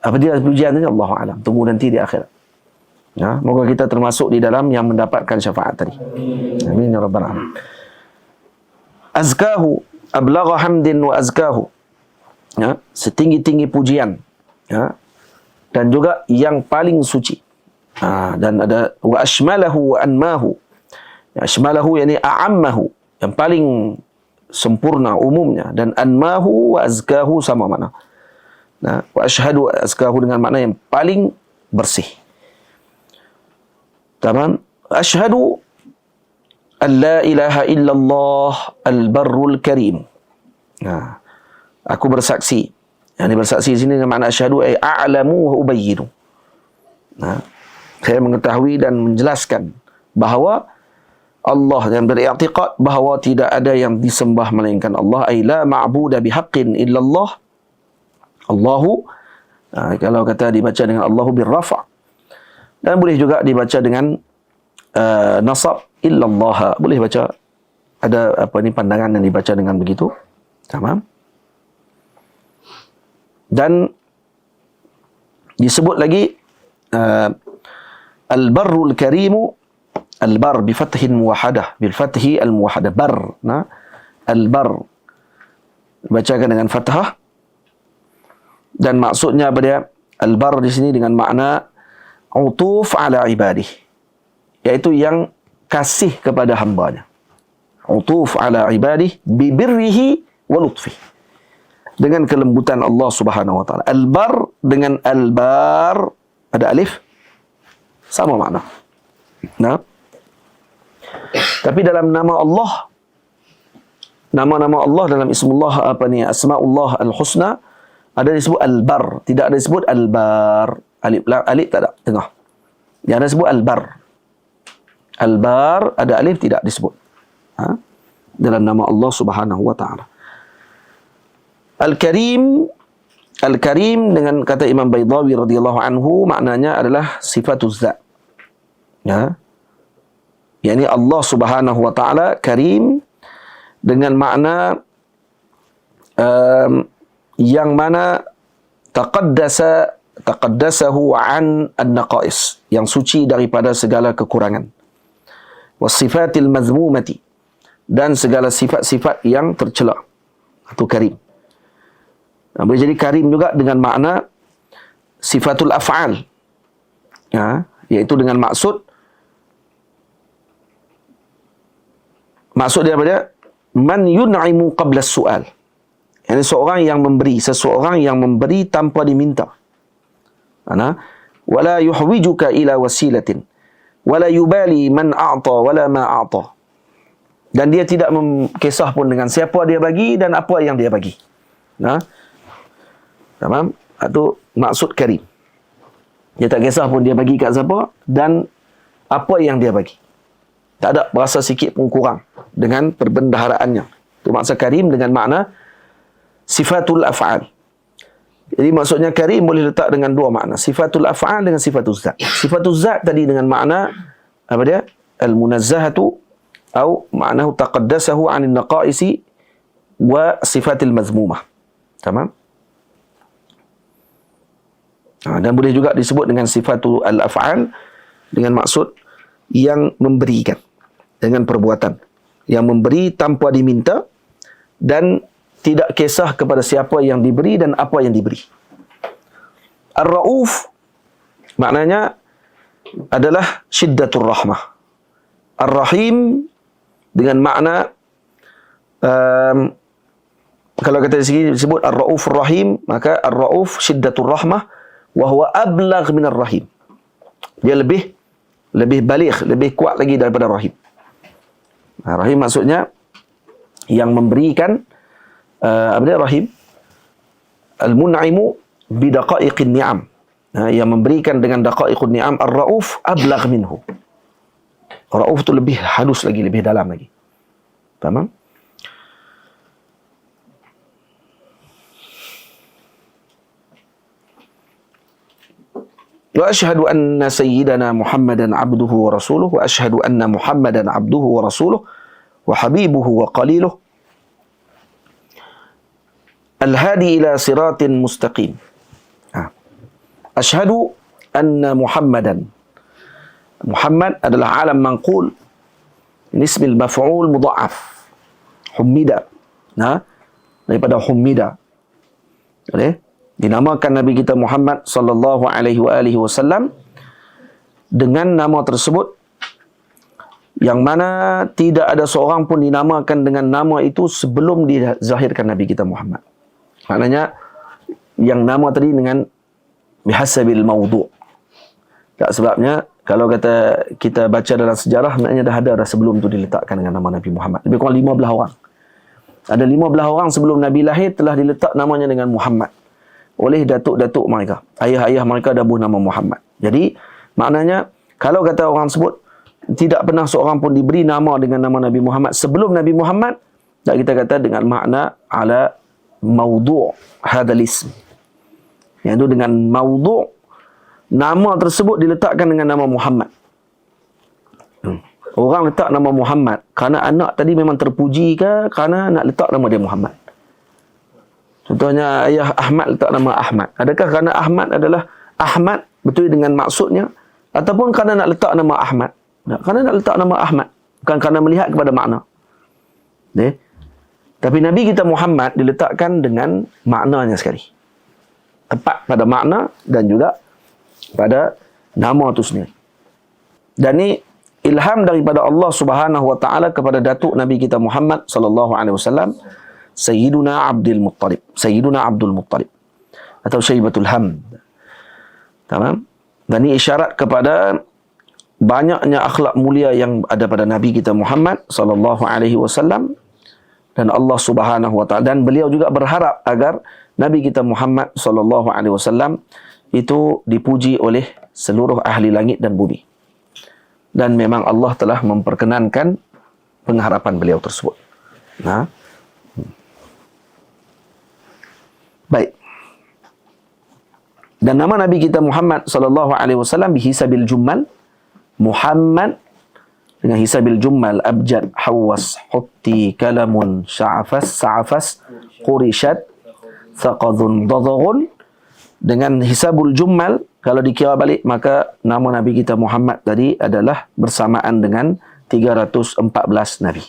Apa dia pujian ini? Allahu a'lam. Tunggu nanti di akhirat. Moga kita termasuk di dalam yang mendapatkan syafaat tadi. Amin ya rabbal alamin. Azkahu ablagha hamdin wa azkahu. Setinggi-tinggi pujian. Dan juga yang paling suci. Dan ada wa ashmalahu wa anmahu. Ashmalahu yani a'ammahu, yang paling sempurna umumnya, dan anmahu wa azkahu sama makna. Wa ashhadu azkahu dengan makna yang paling bersih. Tamam. Ashhadu an la ilaha illallah al-barrul karim. Aku bersaksi. Yang bersaksi di sini dengan makna ashhadu ay a'lamu wa ubayyinu. Saya mengetahui dan menjelaskan bahawa Allah, yang beriktikad bahawa tidak ada yang disembah melainkan Allah, ay la ma'budu bihaqqin illallah. Allahu, kalau kata dibaca dengan Allahu birrafa', dan boleh juga dibaca dengan nasab illallah. Boleh baca, ada pandangan yang dibaca dengan begitu. Tamam. Dan disebut lagi al-barrul karimu, al-bar bi fathin muwahadah, bil fathi al-muwahadah, bar. Al-bar bacakan dengan fathah, dan maksudnya apa dia? Al-bar di sini dengan makna utuf ala ibadih, iaitu yang kasih kepada hambanya. Utuf ala ibadih bi birrihi wa lutfih, dengan kelembutan Allah Subhanahu wa taala. Al-bar dengan al-bar ada alif, sama makna. Tapi dalam nama Allah, nama-nama Allah dalam ismullah asmaullah al-husna, ada disebut al-bar, tidak ada disebut al-bar. Alif tak ada tengah. Yang ada disebut al-bar. Al-bar ada alif, tidak disebut dalam nama Allah Subhanahu wa taala. Al-Karim, Al-Karim dengan kata Imam Baydawi radhiyallahu anhu maknanya adalah sifatuz zat. Yani Allah Subhanahu wa taala Karim dengan makna yang mana taqaddasahu an an-naqais, yang suci daripada segala kekurangan. Wasifatil mazmumati, dan segala sifat-sifat yang tercela. Itu Karim. Boleh jadi Karim juga dengan makna sifatul af'al, iaitu dengan maksud dia pada man yun'imu qabla as-su'al, yani seseorang yang memberi tanpa diminta. Wala yuhwijuka ila wasilatin wala yubali man a'ta wala ma a'ta. Dan dia tidak kisah pun dengan siapa dia bagi dan apa yang dia bagi. Tamam? Itu maksud karim. Dia tak kisah pun dia bagi kat siapa dan apa yang dia bagi. Tak ada berasa sikit pun kurang dengan perbendaharaannya. Itu maksud karim dengan makna sifatul af'al. Jadi maksudnya karim boleh letak dengan dua makna. Sifatul af'al dengan sifatul zat. Sifatul zat tadi dengan makna apa dia? Al-munazzahatu atau maknahu taqaddasahu 'anil naqaisi wa sifatil mazmumah. Tamam? Dan boleh juga disebut dengan sifatul al-af'al dengan maksud yang memberikan dengan perbuatan, yang memberi tanpa diminta dan tidak kisah kepada siapa yang diberi dan apa yang diberi. Ar-Ra'uf maknanya adalah syiddatur rahmah. Ar-Rahim dengan makna kalau kata di sini disebut Ar-Ra'uf Ar-Rahim, maka Ar-Ra'uf syiddatur rahmah wa huwa ablagh min ar-Rahim. Dia lebih baligh, lebih kuat lagi daripada Rahim. Rahim maksudnya yang memberikan apa dia Rahim? Al-mun'imu bi daqa'iqin ni'am. Yang memberikan dengan daqa'iqun ni'am. Ar-Ra'uf ablagh minhu. Ra'uf tu lebih halus lagi, lebih dalam lagi. Faham? Wa ashhadu anna sayyidana Muhammadan abduhu wa rasuluhu wa ashhadu anna Muhammadan abduhu wa rasuluhu wa habibuhu wa qaliluhu al-hadi ila siratin mustaqim. Ashhadu anna Muhammadan. Muhammad adalah alam manqul min ismil maf'ul mudha'af. Humida. Daripada humida. Boleh? Dinamakan Nabi kita Muhammad sallallahu alaihi wasallam dengan nama tersebut yang mana tidak ada seorang pun dinamakan dengan nama itu sebelum dizahirkan Nabi kita Muhammad. Maknanya yang nama tadi dengan bihasabil mawdu'. Tak, sebabnya kalau kata kita baca dalam sejarah, maknanya dah sebelum tu diletakkan dengan nama Nabi Muhammad. Lebih kurang 15 orang. Ada 15 orang sebelum Nabi lahir telah diletak namanya dengan Muhammad oleh datuk-datuk mereka. Ayah-ayah mereka dah buh nama Muhammad. Jadi, maknanya, kalau kata orang sebut, tidak pernah seorang pun diberi nama dengan nama Nabi Muhammad sebelum Nabi Muhammad, tak, kita kata dengan makna ala mawdu' hadal ism. Yang itu dengan mawdu' nama tersebut diletakkan dengan nama Muhammad. Orang letak nama Muhammad kerana anak tadi memang terpuji ke kerana nak letak nama dia Muhammad. Contohnya ayah Ahmad letak nama Ahmad. Adakah kerana Ahmad adalah Ahmad betul dengan maksudnya ataupun kerana nak letak nama Ahmad? Kerana nak letak nama Ahmad, bukan kerana melihat kepada makna. Tapi Nabi kita Muhammad diletakkan dengan maknanya sekali. Tepat pada makna dan juga pada nama itu sendiri. Dan ini ilham daripada Allah Subhanahu wa taala kepada datuk Nabi kita Muhammad sallallahu alaihi wasallam, Sayyiduna Abdul Muttalib, Sayyiduna Abdul Muttalib atau Syaibatul Hamd. Tamam? Dan ini isyarat kepada banyaknya akhlak mulia yang ada pada Nabi kita Muhammad sallallahu alaihi wasallam dan Allah Subhanahu wa taala, dan beliau juga berharap agar Nabi kita Muhammad sallallahu alaihi wasallam itu dipuji oleh seluruh ahli langit dan bumi. Dan memang Allah telah memperkenankan pengharapan beliau tersebut. Baik. Dan nama Nabi kita Muhammad sallallahu alaihi wasallam bihisabil jummal, Muhammad dengan hisabil jummal, abjad, hawas, hutti, kalamun, sa'afas, qurishat, thaqadhun, dadaghun. Dengan hisabul jummal, kalau dikira balik, maka nama Nabi kita Muhammad tadi adalah bersamaan dengan 314 Nabi.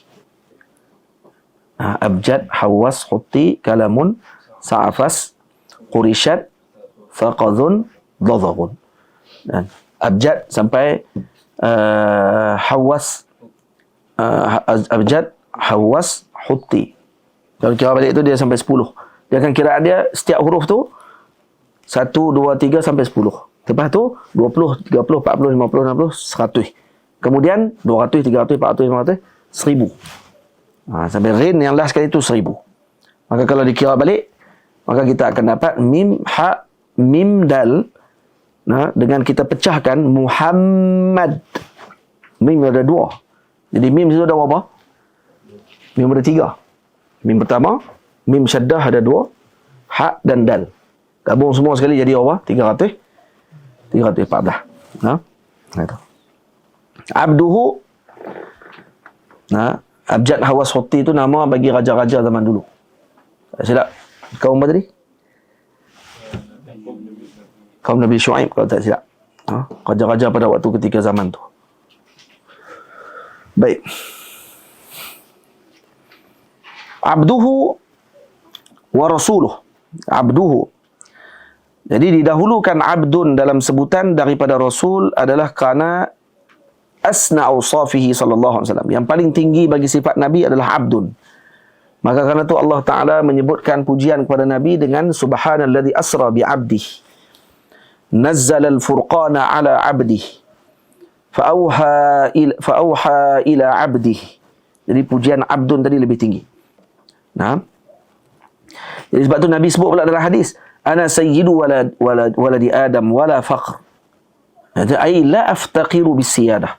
Abjad, hawas, hutti, kalamun, sa'afas, qurishat, thaqadhun, dadaghun. Dan abjad sampai hawas, abjad, hawas, hutti. Kalau kira balik itu dia sampai 10. Dia akan kira dia setiap huruf tu 1, 2, 3 sampai 10. Lepas tu 20, 30, 40, 50, 60, 100. Kemudian 200, 300, 400, 500, 1000. Sampai ghin yang last sekali itu 1000. Maka kalau dikira balik, maka kita akan dapat mim, ha, mim, dal. Dengan kita pecahkan Muhammad. Mim ada 2. Jadi mim itu ada berapa? Mim ada 3. Mim pertama, mim syaddah ada 2, ha dan dal. Gabung semua sekali jadi apa? 314. Itu. Abduhu. Abjad Hawas Hutti itu nama bagi raja-raja zaman dulu. Silap. Kaum apa tadi? Kaum Nabi Syuaib kalau tak silap. Raja-raja pada waktu ketika zaman tu. Baik. Abduhu wa rasuluh. Abduhu. Jadi didahulukan abdun dalam sebutan daripada rasul adalah kerana asna awsafihi sallallahu alaihi wasallam. Yang paling tinggi bagi sifat Nabi adalah abdun. Maka kerana itu Allah Ta'ala menyebutkan pujian kepada Nabi dengan subhanalladzi asra bi'abdih. Nazzala al-furqana ala abdih. Fa'auha ila abdih. Jadi pujian abdun tadi lebih tinggi. Jadi sebab tu Nabi sebut pula dalam hadis, ana sayyidu waladi Adam wala faqr. Jadi ai la aftaqiru bisiyadah.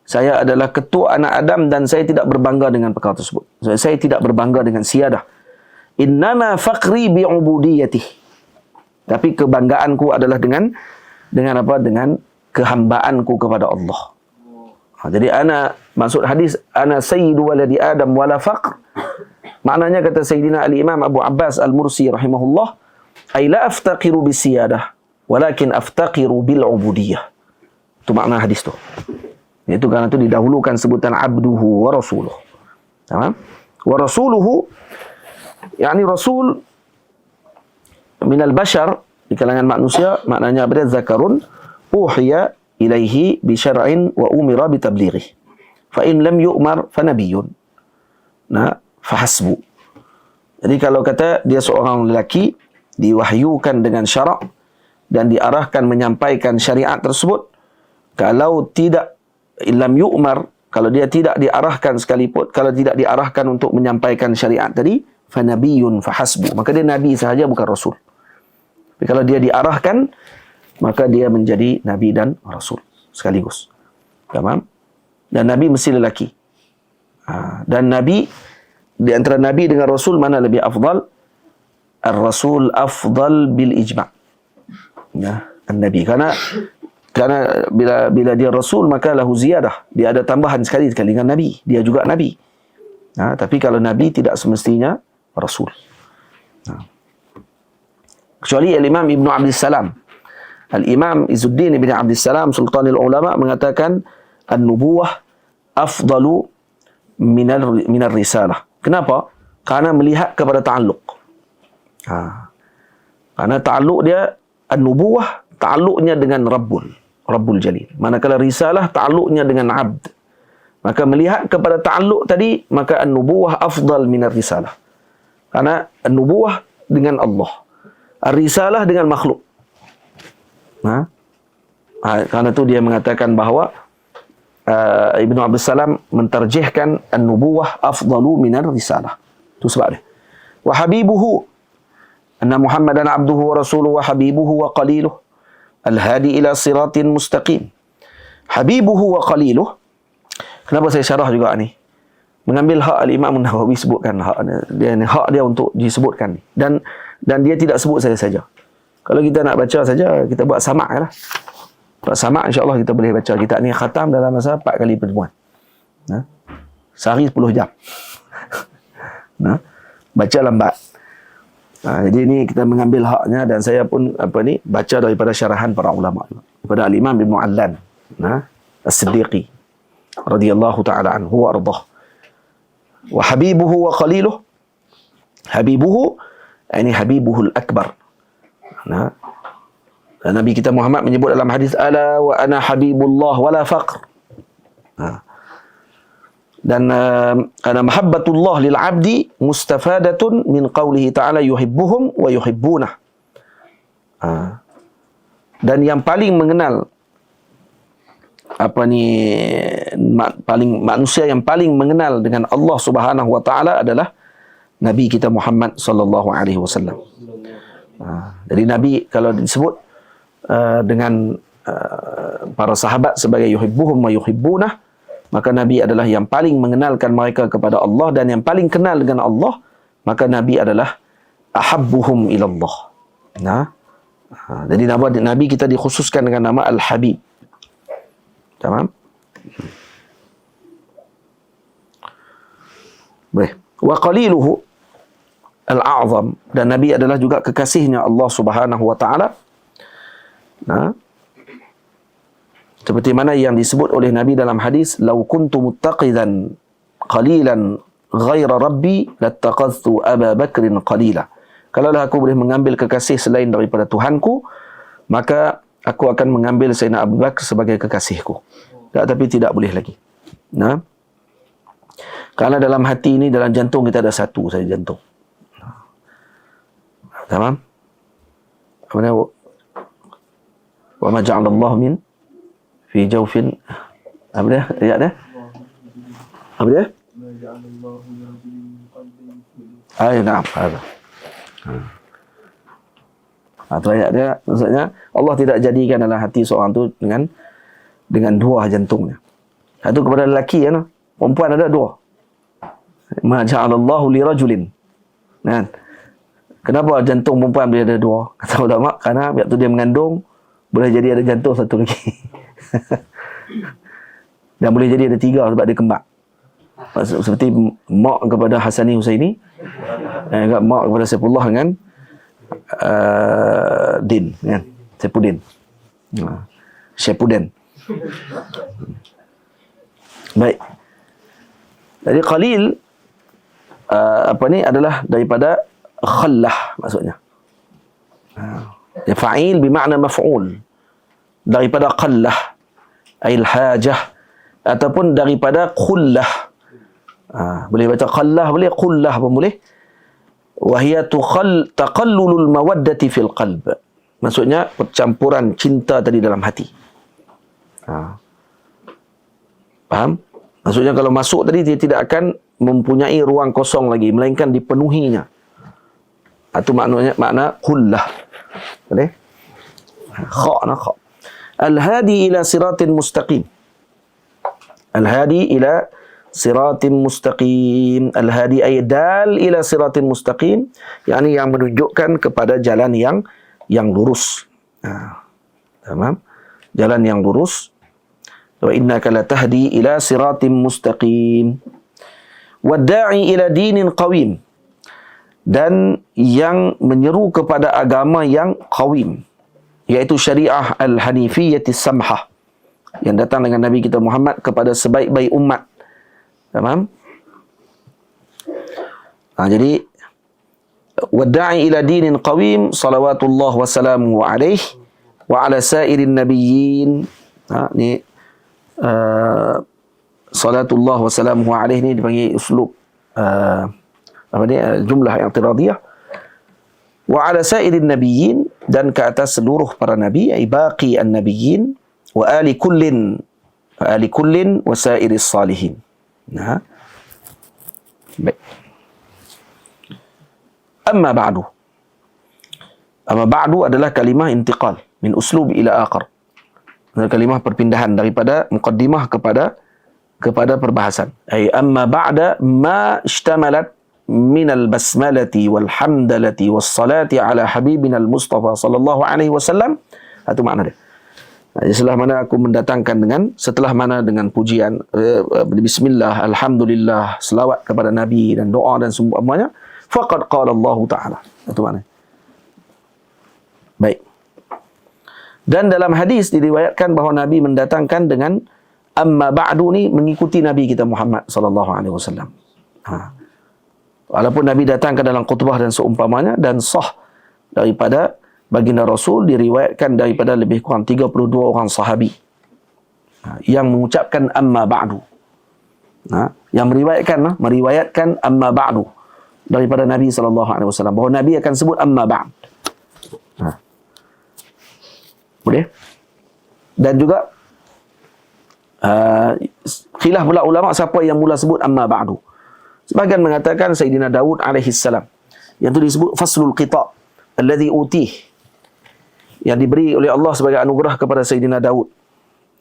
Saya adalah ketua anak Adam dan saya tidak berbangga dengan perkara tersebut. Saya tidak berbangga dengan siyadah. Innama faqri bi'ubudiyatih. Tapi kebanggaanku adalah dengan apa? Dengan kehambaanku kepada Allah. Jadi maksud hadis ana sayyidu waladi Adam wala faqr. Maknanya kata Sayyidina Al-Imam Abu Abbas Al-Mursi rahimahullah, ay la aftaqiru bisiyadah walakin aftaqiru bil'ubudiyah. Itu makna hadis tu. Itu kerana itu didahulukan sebutan abduhu wa rasuluh. Tamam? Wa rasuluhu, yakni rasul minal bashar, di kalangan manusia, maknanya apa dia? Zakarun uhiya ilaihi bi syar'in wa umira bi tablighi. Fa in lam yu'mar fa nabiyyun. Fahasbu. Jadi kalau kata dia seorang lelaki diwahyukan dengan syarak dan diarahkan menyampaikan syariat tersebut, kalau tidak lam yu'mar, kalau dia tidak diarahkan sekalipun, kalau tidak diarahkan untuk menyampaikan syariat tadi, fa nabiyyun fahasbu, maka dia nabi sahaja bukan rasul. Tapi kalau dia diarahkan, maka dia menjadi nabi dan rasul sekaligus. Faham? Dan nabi mesti lelaki. Dan nabi, di antara nabi dengan rasul mana lebih afdal? Ar-rasul afdal bil ijma'. An-nabi, kerana bila dia rasul maka lahu ziyadah, dia ada tambahan sekali dengan nabi, dia juga nabi. Tapi kalau nabi tidak semestinya rasul. Kecuali Al-Imam Ibn Abdul Salam. Al-Imam Izzuddin Ibn Abdul Salam Sultanul Ulama mengatakan an-nubuwah afdalu minar risalah. Kenapa? Karena melihat kepada ta'alluq. Karena ta'alluq dia, an-nubuwah ta'alluqnya dengan Rabbul Jalil. Manakala risalah ta'alluqnya dengan abd. Maka melihat kepada ta'alluq tadi, maka an-nubuwah afdal minar risalah. Karena an-nubuwah dengan Allah, ar-risalah dengan makhluk. Karena itu dia mengatakan bahawa Ibnu Abdul Salam mentarjihkan an-nubuwah afdalu minar risalah. Itu sebab dia. Wa habibuhu, anna Muhammadan abduhu wa rasuluhu wa habibuhu wa qaliluh al-hadi ila siratin mustaqim. Habibuhu wa qaliluh. Kenapa saya syarah juga ni? Mengambil hak Al-Imam Nawawi sebutkan hak dia untuk disebutkan ni. Dan dia tidak sebut saja. Kalau kita nak baca saja, kita buat samak lah. Buat samak, insya-Allah kita boleh baca kitab ni khatam dalam masa 4 kali pertemuan. Sehari 10 jam. Baca lambat. Jadi ni kita mengambil haknya, dan saya pun baca daripada syarahan para ulama, daripada Al-Imam Ibn Allan As-Siddiqi radhiyallahu ta'ala anhu wa ardah. Wa habibuhu wa qaliluh. Habibuhu yani habibuhul akbar. Nabi kita Muhammad menyebut dalam hadis, ala wa ana habibullah wala faqr. Dan karena mahabbatullah lil abdi mustafadatun min qawlihi ta'ala yuhibbuhum wa yuhibbunah. Dan yang paling mengenal manusia yang paling mengenal dengan Allah Subhanahu wa taala adalah Nabi kita Muhammad sallallahu alaihi wasallam. Jadi Nabi kalau disebut dengan para sahabat sebagai yuhibbuhum wa yuhibbunah, maka Nabi adalah yang paling mengenalkan mereka kepada Allah, dan yang paling kenal dengan Allah, maka Nabi adalah ahabbuhum ilallah. Jadi Nabi kita dikhususkan dengan nama Al-Habib. Tamam? Baik. Wa qaliluhu al-a'zam, dan Nabi adalah juga kekasihnya Allah Subhanahu wa taala. Seperti mana yang disebut oleh Nabi dalam hadis, "Lau kuntu muttaqidan qalilan ghaira rabbi lattaqadtu Aba Bakrin qalila." Kalaulah aku boleh mengambil kekasih selain daripada Tuhanku, maka aku akan mengambil Sayyidina Abu Bakar sebagai kekasihku. Tapi tidak boleh lagi. Karena dalam hati ini, dalam jantung kita ada satu saja jantung. Tamam? Apa dia? Wa ma ja'ala Allah min fi jawfin. Apa dia? Ayat dia? Apa dia? Na'am. Itu ayat dia, maksudnya Allah tidak jadikan dalam hati seorang tu dengan dua jantungnya. Satu kepada lelaki, perempuan ada dua. Ma ja'alallahu li rajulin. Kan? Kenapa jantung perempuan boleh ada dua? Kata ulama, kerana waktu dia mengandung boleh jadi ada jantung satu lagi. Dan boleh jadi ada tiga sebab dia kembar. Seperti mak kepada Hasani Husaini, mak kepada Saifullah dengan Din, kan? Saifuddin. Saifuddin. Baik. Jadi qalil adalah daripada khallah maksudnya. Fa'il bermakna maf'ul. Daripada qallah, ail hajah, ataupun daripada khullah. Boleh baca qallah, boleh khullah pun boleh. Wahia taqallulul mawaddati fil qalb. Maksudnya percampuran cinta tadi dalam hati. Faham? Maksudnya kalau masuk tadi dia tidak akan mempunyai ruang kosong lagi, melainkan dipenuhinya. Itu makna khullah. Boleh? Kha. Al-hadi ila siratin mustaqim. Al-hadi ila siratin mustaqim. Al-hadi ay dal ila siratin mustaqim, yakni yang menunjukkan kepada jalan yang lurus. Tamam? Jalan yang lurus. Wa innaka latahdi ila siratin mustaqim. Wadda'i ila dinin qawim, dan yang menyeru kepada agama yang qawim, iaitu syariah al-hanifiyyati samhah, yang datang dengan Nabi kita Muhammad kepada sebaik-baik umat. Tamam? Jadi wadda'i ila dinin qawim salawatullah wa salamuhu alaihi wa ala sairin nabiyyin. Ni salatullah wa salamuhu alaihi ni dipanggil uslub jumlah yang i'tiradiyah. Wa ala sairin nabiyyin, dan ke atas seluruh para nabi, ay baqi an-nabiyyin, wa ali kullin wa sairis salihin. Baik. Amma ba'du adalah kalimah intiqal min uslub ila akhar. Kalimah perpindahan daripada muqaddimah kepada perbahasan. Ay amma ba'da ma ishtamalat min al-basmalati wal hamdalati was salati ala habibina al-Mustafa sallallahu alaihi wasallam. Itu makna dia. Setelah mana dengan pujian bismillah, alhamdulillah, selawat kepada Nabi dan doa dan semuanya, faqad qala Allah Ta'ala. Itu makna. Baik. Dan dalam hadis diriwayatkan bahawa Nabi mendatangkan dengan amma ba'du ni mengikuti Nabi kita Muhammad sallallahu alaihi wasallam. Walaupun Nabi datangkan dalam khutbah dan seumpamanya, dan sah daripada baginda Rasul, diriwayatkan daripada lebih kurang 32 orang sahabi yang mengucapkan amma ba'du. Yang meriwayatkan amma ba'du daripada Nabi sallallahu alaihi wasallam, bahawa Nabi akan sebut amma ba'd. Boleh? Dan juga khilaf pula ulama siapa yang mula sebut amma ba'du. Sebahagian mengatakan Sayyidina Daud alaihi salam, yang tu disebut faslul qita' alladhi utih, yang diberi oleh Allah sebagai anugerah kepada Sayyidina Daud.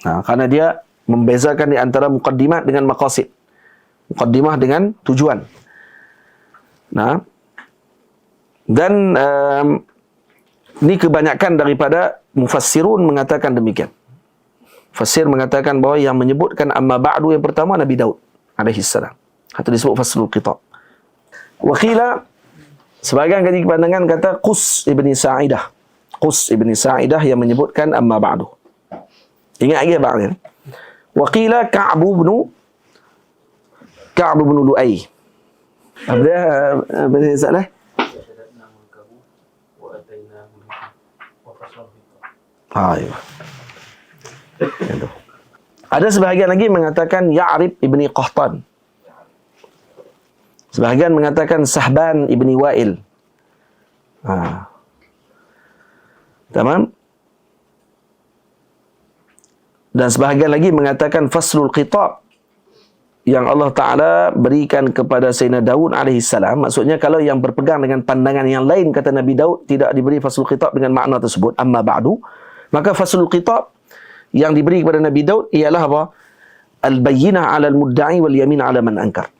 Kerana dia membezakan di antara muqaddimat dengan maqasid. Muqaddimah dengan tujuan. Dan ini kebanyakan daripada mufassirun mengatakan demikian. Fasir mengatakan bahawa yang menyebutkan amma ba'du yang pertama Nabi Daud alaihi salam. Atau disebut faslul qita'. Wakila, sebagian kaji pandangan kata Qus ibni Sa'idah. Qus ibni Sa'idah yang menyebutkan amma ba'du. Ingat lagi ba'du. Wakila Ka'b bin Lu'ay. Apa dia salah? Ya. Ada sebahagian lagi mengatakan Ya'rib ibni Qahtan. Sebahagian mengatakan Sahban ibni Wa'il. Tamam. Dan sebahagian lagi mengatakan faslul khitab yang Allah Ta'ala berikan kepada Sayyidina Daud AS. Maksudnya kalau yang berpegang dengan pandangan yang lain, kata Nabi Daud, tidak diberi faslul khitab dengan makna tersebut, amma ba'du, maka faslul khitab yang diberi kepada Nabi Daud ialah apa? Al-bayyinah 'ala al-mudda'i wal yamin 'ala man ankar.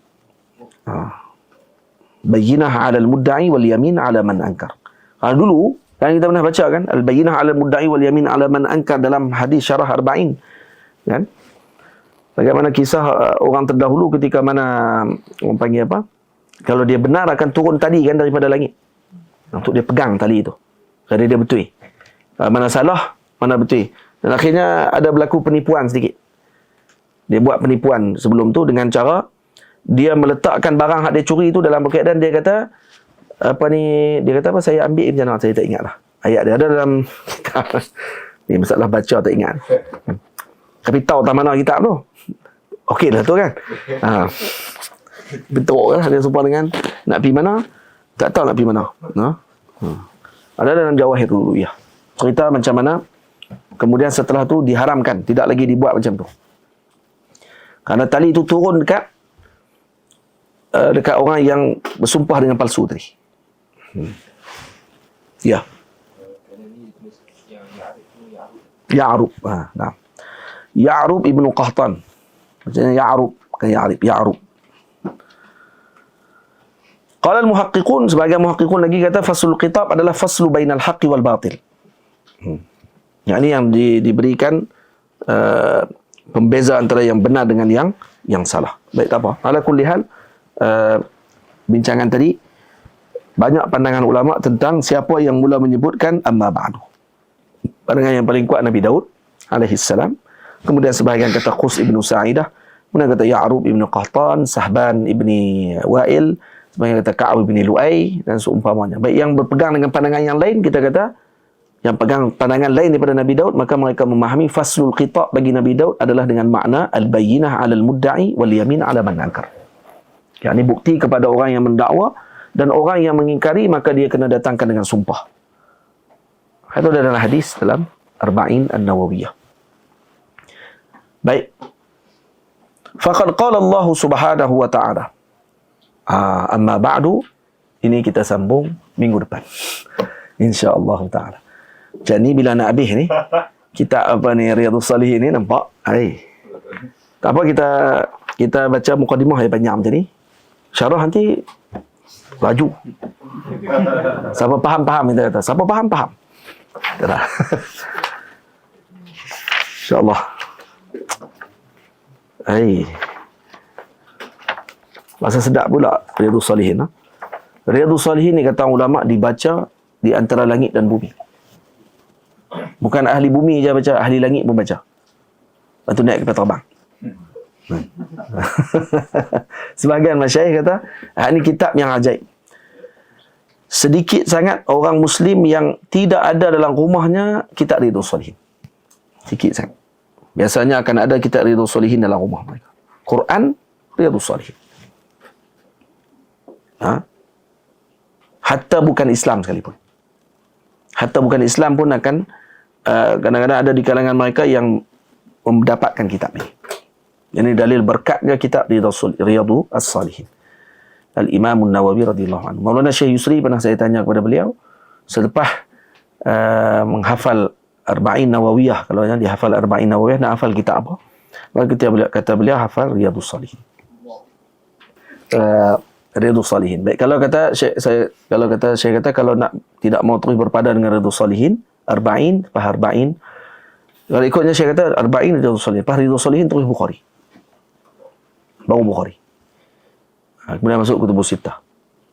Bayyinah 'ala al-mudda'i wal yamin 'ala man ankar. Dulu kan kita pernah baca kan, al-bayyinah 'ala al-mudda'i wal yamin 'ala man ankar dalam hadis syarah arba'in. Kan? Bagaimana kisah orang terdahulu ketika mana orang panggil apa? Kalau dia benar akan turun tali kan daripada langit. Untuk dia pegang tali itu. Jadi dia betul. Mana salah, mana betul. Dan akhirnya ada berlaku penipuan sedikit. Dia buat penipuan sebelum tu dengan cara dia meletakkan barang hak dia curi itu dalam keadaan dia kata apa ni, dia kata apa, saya ambil macam mana, saya tak ingat lah. Ayat dia ada dalam kitab. Ni masalah baca tak ingat. Tapi tahu tak mana kitab tu. Okey lah tu kan. Betul lah dia sumpah dengan nak pergi mana, tak tahu nak pergi mana. Ada dalam Jawahir dulu ya. Cerita macam mana kemudian setelah tu diharamkan, tidak lagi dibuat macam tu. Kerana tali itu turun dekat orang yang bersumpah dengan palsu tadi. Ya. Ya'rub. Nah. Ya'rub ibnu Qahtan. Maksudnya Ya'rub, bukan Ya'rib, Ya'rub. Qala al-muhaqqiqun, sebagian muhaqqiqun lagi kata faslul khitab adalah faslu bainal haqqi wal batil. Yang ini yang diberikan pembeza antara yang benar dengan yang salah. Baik, tak apa. Ala kulli hal, bincangan tadi banyak pandangan ulama tentang siapa yang mula menyebutkan amma ba'du. Pandangan yang paling kuat Nabi Daud alaihi salam. Kemudian sebahagian kata Qus ibnu Sa'idah, kemudian kata Ya'rub ibnu Qahtan, Sahban ibni Wa'il, sebahagian kata Ka'b ibni Lu'ay dan seumpamanya. Baik, yang berpegang dengan pandangan yang lain, kita kata yang pegang pandangan lain daripada Nabi Daud, maka mereka memahami faslul khitab bagi Nabi Daud adalah dengan makna al-bayyinah 'alal mudda'i wal yamin 'ala man ankar. Yang ini bukti kepada orang yang mendakwa, dan orang yang mengingkari maka dia kena datangkan dengan sumpah. Itu adalah hadis dalam Arba'in An-Nawawiyah. Baik. Faqad qala Allah Subhanahu wa ta'ala. Amma ba'du, ini kita sambung minggu depan. Insya-Allah taala. Jadi bila nak habis ni, kita apa ni Riyadhus Shalihin ni nampak. Tak apa, kita baca mukadimah yang panjang macam ni. Syarah nanti laju. Siapa faham kita kata. Siapa faham. Kata. Insya-Allah. Masa sedap pula Riyadhus Shalihin. Riyadhus Shalihin ni kata ulama dibaca di antara langit dan bumi. Bukan ahli bumi je baca, ahli langit pun baca. Lepas tu naik kapal terbang. Sebagian masyayikh kata, ini kitab yang ajaib. Sedikit sangat orang Muslim yang tidak ada dalam rumahnya kitab Riyadhus Shalihin. Sedikit sangat. Biasanya akan ada kitab Riyadhus Shalihin dalam rumah mereka. Quran, Riyadhus Shalihin. Hatta bukan Islam sekalipun. Hatta bukan Islam pun akan kadang-kadang ada di kalangan mereka yang mendapatkan kitab ini. Ini dalil berkatnya kitab Riyadhus Salihin. Al-Imam An-Nawawi radhiyallahu anhu. Maulana Syekh Yusri pernah saya tanya kepada beliau selepas menghafal Arba'in Nawawiyah, kalau yang dihafal Arba'in Nawawiyah nak hafal kitab apa? Maka kata beliau hafal Riyadhus Salihin. Riyadhus Salihin. Baik, kalau nak tidak mau terus berpada dengan Riyadhus Salihin, Arba'in, lepas Arba'in. Kalau ikutnya saya kata Arba'in Riyadhus Salihin, lepas Riyadhus Salihin terus Bukhari. Baru Bukhari. Kemudian masuk Kutubus Sittah.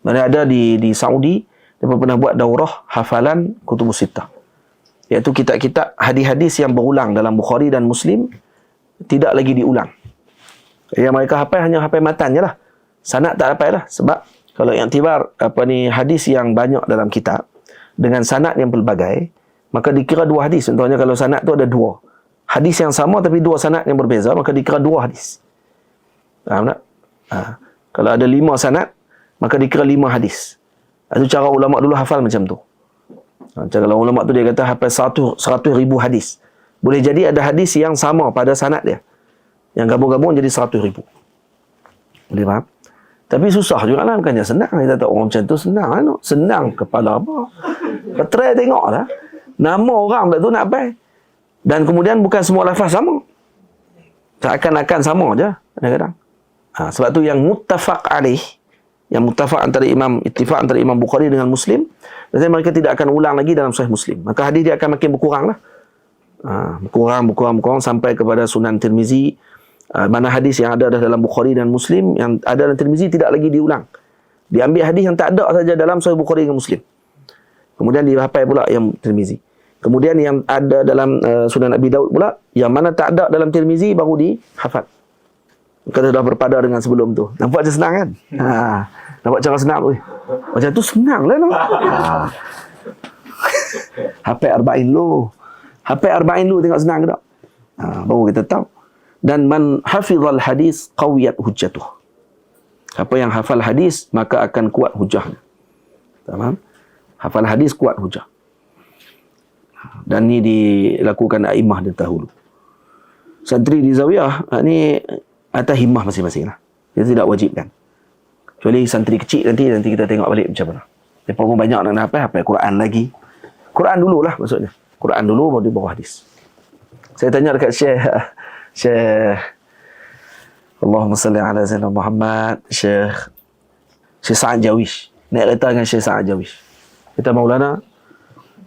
Mana ada di Saudi, mereka pernah buat daurah hafalan Kutubus Sittah. Iaitu kitab-kitab hadis-hadis yang berulang dalam Bukhari dan Muslim tidak lagi diulang. Yang mereka hafal hanya hafal matan je lah. Sanad tak hafal lah. Sebab kalau yang tibar hadis yang banyak dalam kitab dengan sanad yang pelbagai, maka dikira dua hadis. Contohnya kalau sanad tu ada dua hadis yang sama tapi dua sanad yang berbeza, maka dikira dua hadis. Faham tak? Kalau ada 5 sanad, maka dikira 5 hadis. Itu cara ulama dulu hafal macam tu. Cara ulama tu dia kata hafal 100,000 hadis. Boleh jadi ada hadis yang sama pada sanad dia, yang gabung-gabung jadi 100,000. Boleh faham? Tapi susah juga lah. Bukannya senang. Kita tak orang macam tu senang. Senang kepala apa? Try tengok lah. Nama orang tak tu nak apa. Dan kemudian bukan semua lafaz sama. Seakan-akan sama je kadang-kadang. Sebab tu yang muttafaq alaih, yang muttafaq antara ittifaq antara Imam Bukhari dengan Muslim, biasanya mereka tidak akan ulang lagi dalam Sahih Muslim. Maka hadis dia akan makin berkurang lah. Berkurang sampai kepada Sunan Tirmizi. Mana hadis yang ada dalam Bukhari dan Muslim, yang ada dalam Tirmizi tidak lagi diulang. Diambil hadis yang tak ada saja dalam Sahih Bukhari dan Muslim. Kemudian dihafal pula yang Tirmizi. Kemudian yang ada dalam Sunan Abi Daud pula, yang mana tak ada dalam Tirmizi baru dihafal. Kita dah berpada dengan sebelum tu. Nampak macam senang kan? Nampak cara senang tu. Macam tu senang lah. Hafal Arba'in lu. Hafal Arba'in lu tengok senang ke tak? Baru kita tahu. Dan man hafizal hadis qawiyat hujjatuh. Apa yang hafal hadis maka akan kuat hujahnya. Faham? Hafal hadis kuat hujah. Dan ni dilakukan a'immah dahulu. Santri di Zawiyah ni atas himmah masing-masing lah. Dia tidak wajibkan. Kecuali santri kecil nanti kita tengok balik macam mana. Dia pun banyak nak hafal Quran lagi. Quran dululah maksudnya. Quran dulu baru di bawah hadis. Saya tanya dekat Syekh Allahumma salli ala Sayyidina Muhammad, Syekh Sa'ad Jawish. Naik kereta dengan Syekh Sa'ad Jawish. Kata Maulana,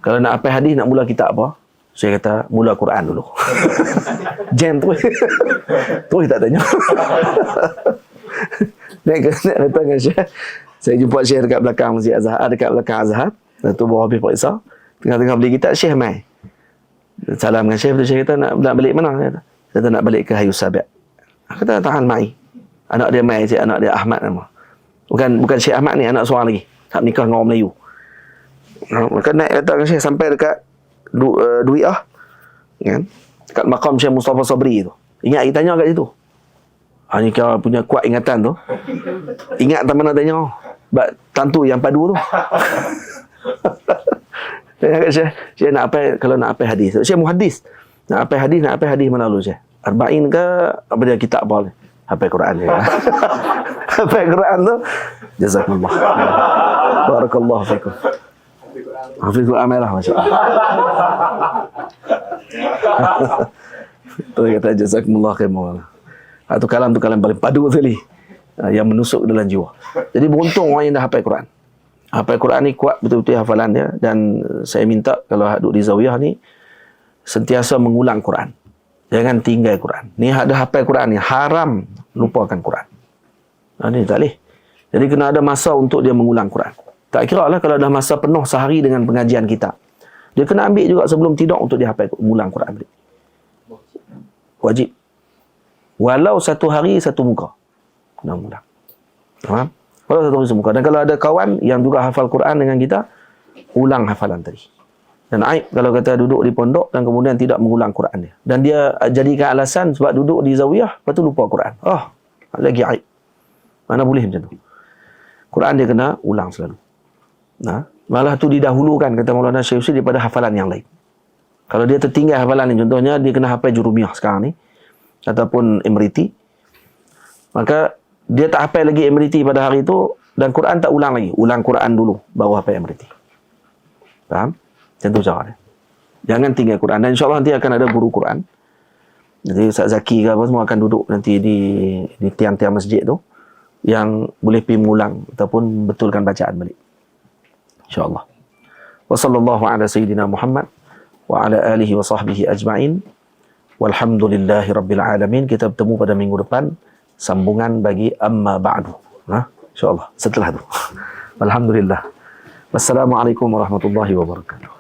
kalau nak hafal hadis nak mula kitab apa? Saya kata mula Quran dulu. Jam tu. Tu tak tanya. Naik kereta dengan Syekh. Saya jumpa Syekh dekat belakang Masjid Azhar, dekat belakang Azhar. Tu bawa habis periksa. Tengah-tengah beli kitab, Syekh mai. Salam dengan Syekh, Syekh kata nak balik mana? Saya kata nak balik ke Hayu Sabiq. Kata tahan mai. Anak dia mai, anak dia Ahmad nama. Bukan Syekh Ahmad ni, anak seorang lagi. Tak nikah dengan orang Melayu. Maka naik kereta dengan Syekh sampai dekat Dui'ah. Kan? Dekat makam Syekh Mustafa Sabri tu. Ingat kita tanya kat situ. Ni kau punya kuat ingatan tu. Ingat tak mana tanya. Sebab tentu yang padu tu. Tanya kat Syekh nak apa kalau nak apa hadis. Syekh muhaddis. Nak apa hadis mana dulu Syekh? Arba'in ke apa dia kitab apa? Hafal Quran je. Hafal Quran tu. Jazakumullah. Barakallahu fikum. Hafal Quran lah masya-Allah. Tu kata jazakumullah khairan. Itu kalam paling padu sekali. Yang menusuk dalam jiwa. Jadi beruntung orang yang dah hafal Quran. Hafal Quran ni kuat betul-betul hafalan dia. Dan saya minta kalau duduk di Zawiyah ni sentiasa mengulang Quran. Jangan tinggal Quran. Ni ada hafal Quran ni haram lupakan Quran. Ni tak boleh. Jadi kena ada masa untuk dia mengulang Quran. Tak kira lah kalau dah masa penuh sehari dengan pengajian kita. Dia kena ambil juga sebelum tidur untuk dia hafal mengulang Quran balik. Wajib. Walau satu hari satu muka. Kena mengulang. Faham? Walau satu hari satu muka. Dan kalau ada kawan yang juga hafal Quran dengan kita, ulang hafalan tadi. Dan aib kalau kata duduk di pondok dan kemudian tidak mengulang Quran dia. Dan dia jadikan alasan sebab duduk di Zawiyah, lepas tu lupa Quran. Lagi aib. Mana boleh macam tu. Quran dia kena ulang selalu. Malah tu didahulukan kata Maulana Syekh Yusri daripada hafalan yang lain. Kalau dia tertinggal hafalan ni, contohnya dia kena hafal Jurumiyah sekarang ni ataupun Imriti, Maka dia tak hafal lagi MRT pada hari itu, dan Quran tak ulang lagi. Ulang Quran dulu, baru hafal MRT. Faham? Macam tu cara dia. Jangan tinggal Quran. Dan insyaAllah nanti akan ada guru Quran. Jadi Ustaz Zaki ke apa semua akan duduk nanti di tiang-tiang masjid tu, yang boleh pergi mengulang ataupun betulkan bacaan balik. InsyaAllah. Wa sallallahu ala sayyidina Muhammad wa ala alihi wa sahbihi ajma'in. Walhamdulillahi rabbil alamin. Kita bertemu pada minggu depan, sambungan bagi amma ba'du. InsyaAllah setelah tu. Alhamdulillah. Wassalamualaikum warahmatullahi wabarakatuh.